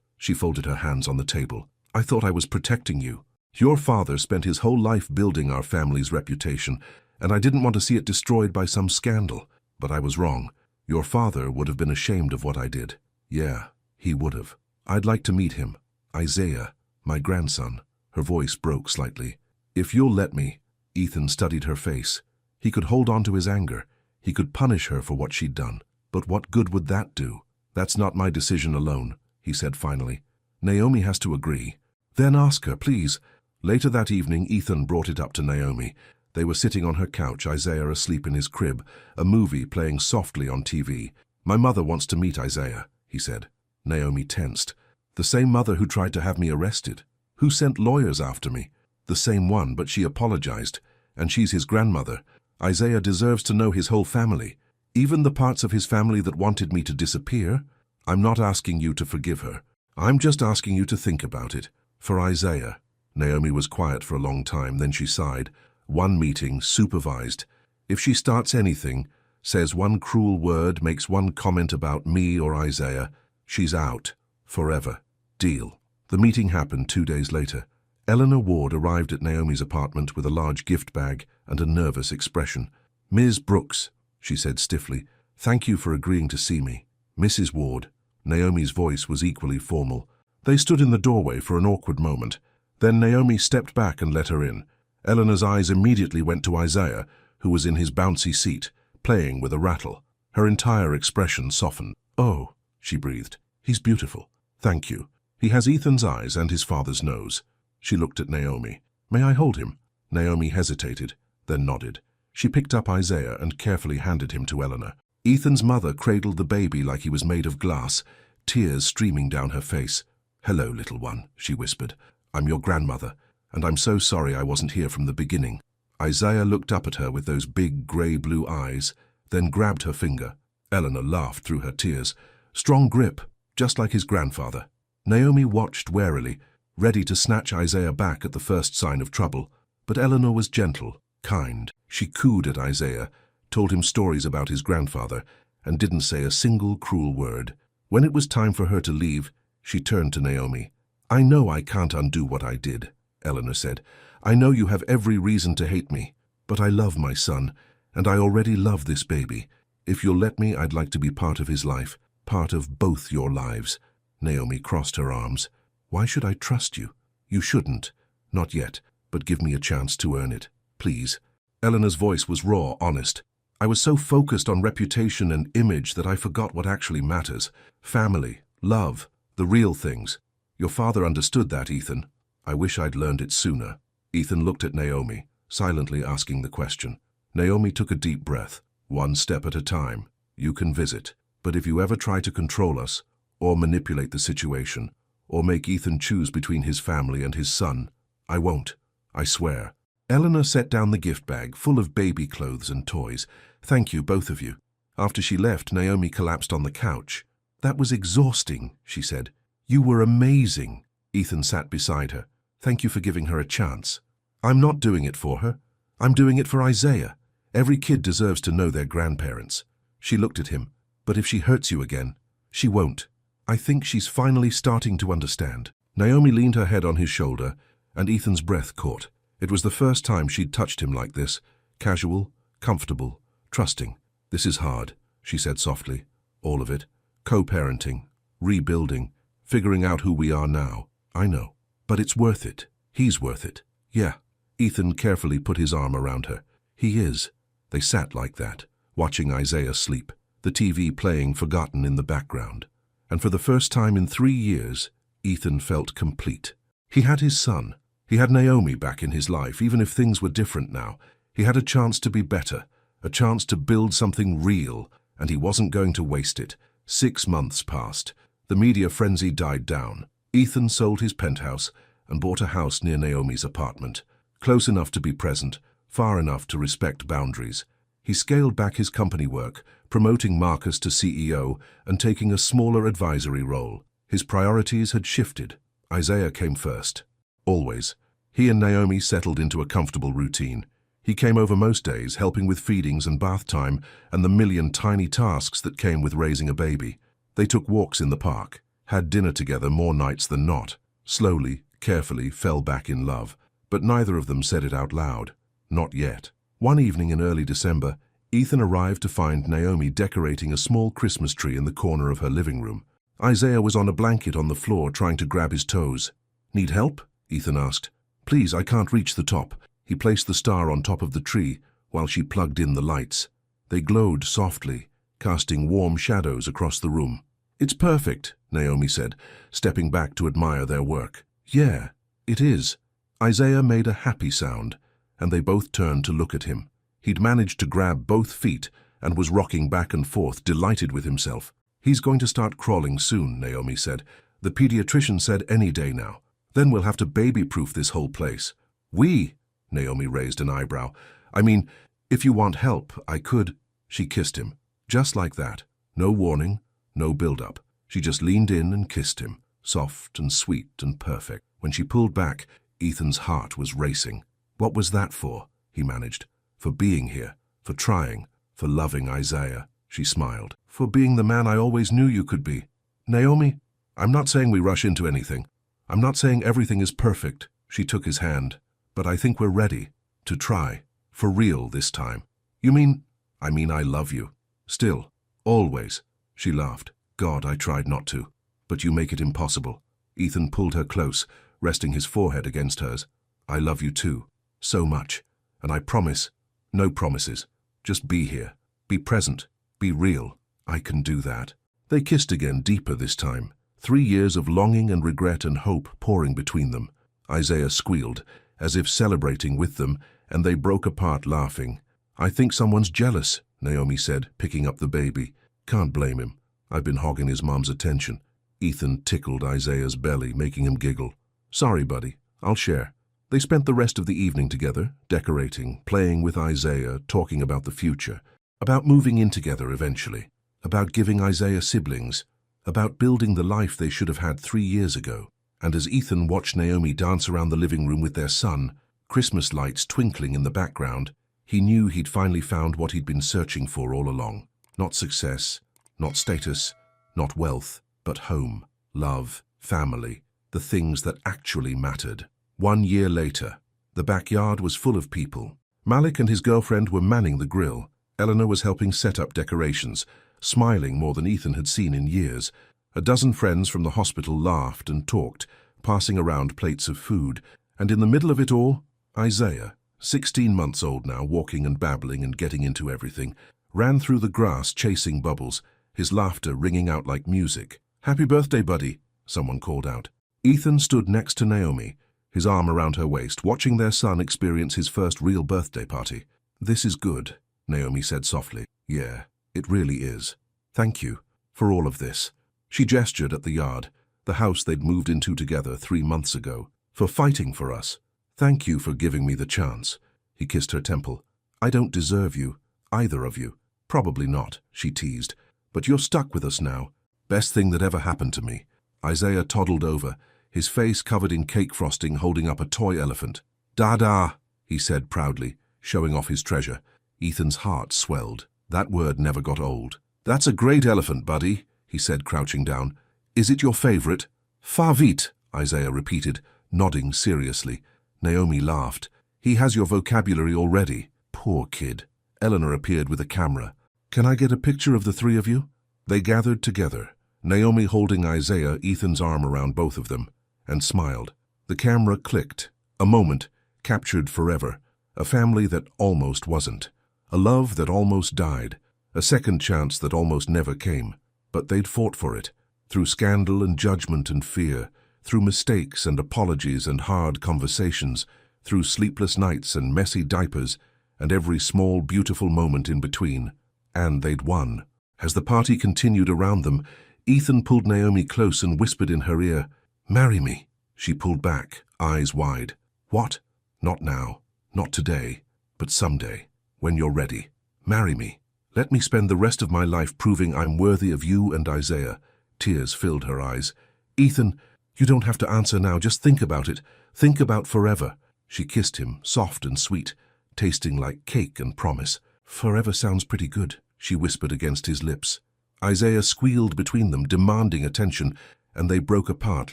Speaker 1: She folded her hands on the table. "I thought I was protecting you. Your father spent his whole life building our family's reputation, and I didn't want to see it destroyed by some scandal. But I was wrong. Your father would have been ashamed of what I did." "Yeah, he would have. I'd like to meet him. Isaiah, my grandson." Her voice broke slightly. "If you'll let me." Ethan studied her face. He could hold on to his anger. He could punish her for what she'd done. But what good would that do? "That's not my decision alone," he said finally. "Naomi has to agree." "Then ask her, please." Later that evening, Ethan brought it up to Naomi. They were sitting on her couch, Isaiah asleep in his crib, a movie playing softly on TV. "My mother wants to meet Isaiah," he said. Naomi tensed. "The same mother who tried to have me arrested? Who sent lawyers after me?" "The same one, but she apologized. And she's his grandmother. Isaiah deserves to know his whole family. Even the parts of his family that wanted me to disappear. I'm not asking you to forgive her. I'm just asking you to think about it. For Isaiah." Naomi was quiet for a long time, then she sighed. "One meeting, supervised. If she starts anything, says one cruel word, makes one comment about me or Isaiah, she's out. Forever. Deal." The meeting happened 2 days later. Eleanor Ward arrived at Naomi's apartment with a large gift bag and a nervous expression. "Ms. Brooks," she said stiffly, "thank you for agreeing to see me." "Mrs. Ward." Naomi's voice was equally formal. They stood in the doorway for an awkward moment. Then Naomi stepped back and let her in. Eleanor's eyes immediately went to Isaiah, who was in his bouncy seat, playing with a rattle. Her entire expression softened. "Oh," she breathed, "he's beautiful. Thank you. He has Ethan's eyes and his father's nose." She looked at Naomi. "May I hold him?" Naomi hesitated, then nodded. She picked up Isaiah and carefully handed him to Eleanor. Ethan's mother cradled the baby like he was made of glass, tears streaming down her face. "Hello, little one," she whispered. "I'm your grandmother, and I'm so sorry I wasn't here from the beginning." Isaiah looked up at her with those big grey-blue eyes, then grabbed her finger. Eleanor laughed through her tears. Strong grip, just like his grandfather. Naomi watched warily, ready to snatch Isaiah back at the first sign of trouble. But Eleanor was gentle, kind. She cooed at Isaiah, told him stories about his grandfather, and didn't say a single cruel word. When it was time for her to leave, she turned to Naomi. "I know I can't undo what I did," Eleanor said. "I know you have every reason to hate me, but I love my son, and I already love this baby. If you'll let me, I'd like to be part of his life, part of both your lives." Naomi crossed her arms. "Why should I trust you? You shouldn't. Not yet, but give me a chance to earn it, please." Eleanor's voice was raw, honest. "I was so focused on reputation and image that I forgot what actually matters. Family, love, the real things. Your father understood that, Ethan. I wish I'd learned it sooner." Ethan looked at Naomi, silently asking the question. Naomi took a deep breath. "One step at a time. You can visit. But if you ever try to control us, or manipulate the situation, or make Ethan choose between his family and his son, I won't. I swear." Eleanor set down the gift bag, full of baby clothes and toys. "Thank you, both of you." After she left, Naomi collapsed on the couch. "That was exhausting," she said. "You were amazing." Ethan sat beside her. "Thank you for giving her a chance." "I'm not doing it for her. I'm doing it for Isaiah. Every kid deserves to know their grandparents." She looked at him. "But if she hurts you again." "She won't. I think she's finally starting to understand." Naomi leaned her head on his shoulder, and Ethan's breath caught. It was the first time she'd touched him like this. Casual, comfortable, trusting. "This is hard," she said softly. "All of it. Co-parenting, rebuilding, figuring out who we are now. I know. But it's worth it. He's worth it." "Yeah." Ethan carefully put his arm around her. "He is." They sat like that, watching Isaiah sleep, the TV playing forgotten in the background. And for the first time in 3 years, Ethan felt complete. He had his son. He had Naomi back in his life, even if things were different now. He had a chance to be better, a chance to build something real, and he wasn't going to waste it. 6 months passed. The media frenzy died down. Ethan sold his penthouse and bought a house near Naomi's apartment, close enough to be present, far enough to respect boundaries. He scaled back his company work, promoting Marcus to CEO and taking a smaller advisory role. His priorities had shifted. Isaiah came first. Always. He and Naomi settled into a comfortable routine. He came over most days, helping with feedings and bath time and the million tiny tasks that came with raising a baby. They took walks in the park, had dinner together more nights than not, slowly, carefully fell back in love. But neither of them said it out loud. Not yet. One evening in early December, Ethan arrived to find Naomi decorating a small Christmas tree in the corner of her living room. Isaiah was on a blanket on the floor trying to grab his toes. "Need help?" Ethan asked. "Please, I can't reach the top." He placed the star on top of the tree while she plugged in the lights. They glowed softly, casting warm shadows across the room. "It's perfect," Naomi said, stepping back to admire their work. "Yeah, it is." Isaiah made a happy sound, and they both turned to look at him. He'd managed to grab both feet and was rocking back and forth, delighted with himself. "He's going to start crawling soon," Naomi said. "The pediatrician said any day now. Then we'll have to baby-proof this whole place." "We?" Naomi raised an eyebrow. "I mean, if you want help, I could." She kissed him. Just like that. No warning, no build-up. She just leaned in and kissed him, soft and sweet and perfect. When she pulled back, Ethan's heart was racing. "What was that for?" he managed. "For being here, for trying, for loving Isaiah." She smiled. "For being the man I always knew you could be." "Naomi, I'm not saying we rush into anything. I'm not saying everything is perfect." She took his hand. "But I think we're ready to try, for real this time." "You mean?" "I mean I love you. Still. Always." She laughed. "God, I tried not to. But you make it impossible." Ethan pulled her close, resting his forehead against hers. "I love you too. So much. And I promise, no promises. Just be here. Be present. Be real. I can do that." They kissed again, deeper this time. 3 years of longing and regret and hope pouring between them. Isaiah squealed, as if celebrating with them, and they broke apart laughing. "I think someone's jealous," Naomi said, picking up the baby. "Can't blame him. I've been hogging his mom's attention." Ethan tickled Isaiah's belly, making him giggle. "Sorry, buddy. I'll share." They spent the rest of the evening together, decorating, playing with Isaiah, talking about the future, about moving in together eventually, about giving Isaiah siblings, about building the life they should have had 3 years ago. And as Ethan watched Naomi dance around the living room with their son, Christmas lights twinkling in the background, he knew he'd finally found what he'd been searching for all along. Not success, not status, not wealth, but home, love, family, the things that actually mattered. 1 year later, the backyard was full of people. Malik and his girlfriend were manning the grill. Eleanor was helping set up decorations, smiling more than Ethan had seen in years. A dozen friends from the hospital laughed and talked, passing around plates of food. And in the middle of it all, Isaiah, 16 months old now, walking and babbling and getting into everything, ran through the grass chasing bubbles, his laughter ringing out like music. "Happy birthday, buddy," someone called out. Ethan stood next to Naomi, his arm around her waist, watching their son experience his first real birthday party. "This is good," Naomi said softly. "Yeah, it really is. Thank you for all of this." She gestured at the yard, the house they'd moved into together 3 months ago. "For fighting for us. Thank you for giving me the chance." He kissed her temple. "I don't deserve you, either of you." "Probably not," she teased. "But you're stuck with us now. Best thing that ever happened to me." Isaiah toddled over, his face covered in cake frosting, holding up a toy elephant. "Dada," he said proudly, showing off his treasure. Ethan's heart swelled. That word never got old. "That's a great elephant, buddy," he said, crouching down. "Is it your favorite?" "Favit," Isaiah repeated, nodding seriously. Naomi laughed. "He has your vocabulary already." Poor kid. Eleanor appeared with a camera. "Can I get a picture of the 3 of you?" They gathered together, Naomi holding Isaiah, Ethan's arm around both of them, and smiled. The camera clicked. A moment, captured forever. A family that almost wasn't. A love that almost died. A second chance that almost never came. But they'd fought for it. Through scandal and judgment and fear. Through mistakes and apologies and hard conversations. Through sleepless nights and messy diapers. And every small, beautiful moment in between. And they'd won. As the party continued around them, Ethan pulled Naomi close and whispered in her ear, "Marry me." She pulled back, eyes wide. "What? Not now. Not today. But someday. When you're ready. Marry me. Let me spend the rest of my life proving I'm worthy of you and Isaiah." Tears filled her eyes. "Ethan, you don't have to answer now. Just think about it. Think about forever." She kissed him, soft and sweet, tasting like cake and promise. "Forever sounds pretty good," she whispered against his lips. Isaiah squealed between them, demanding attention, and they broke apart,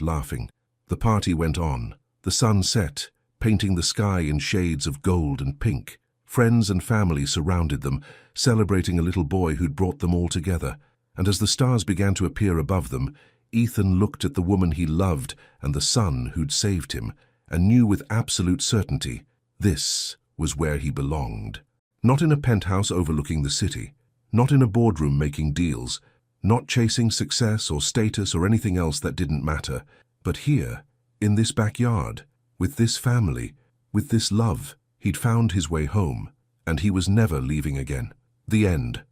Speaker 1: laughing. The party went on. The sun set, painting the sky in shades of gold and pink. Friends and family surrounded them, celebrating a little boy who'd brought them all together. And as the stars began to appear above them, Ethan looked at the woman he loved and the son who'd saved him, and knew with absolute certainty this was where he belonged. Not in a penthouse overlooking the city, not in a boardroom making deals, not chasing success or status or anything else that didn't matter, but here, in this backyard, with this family, with this love. He'd found his way home, and he was never leaving again. The end.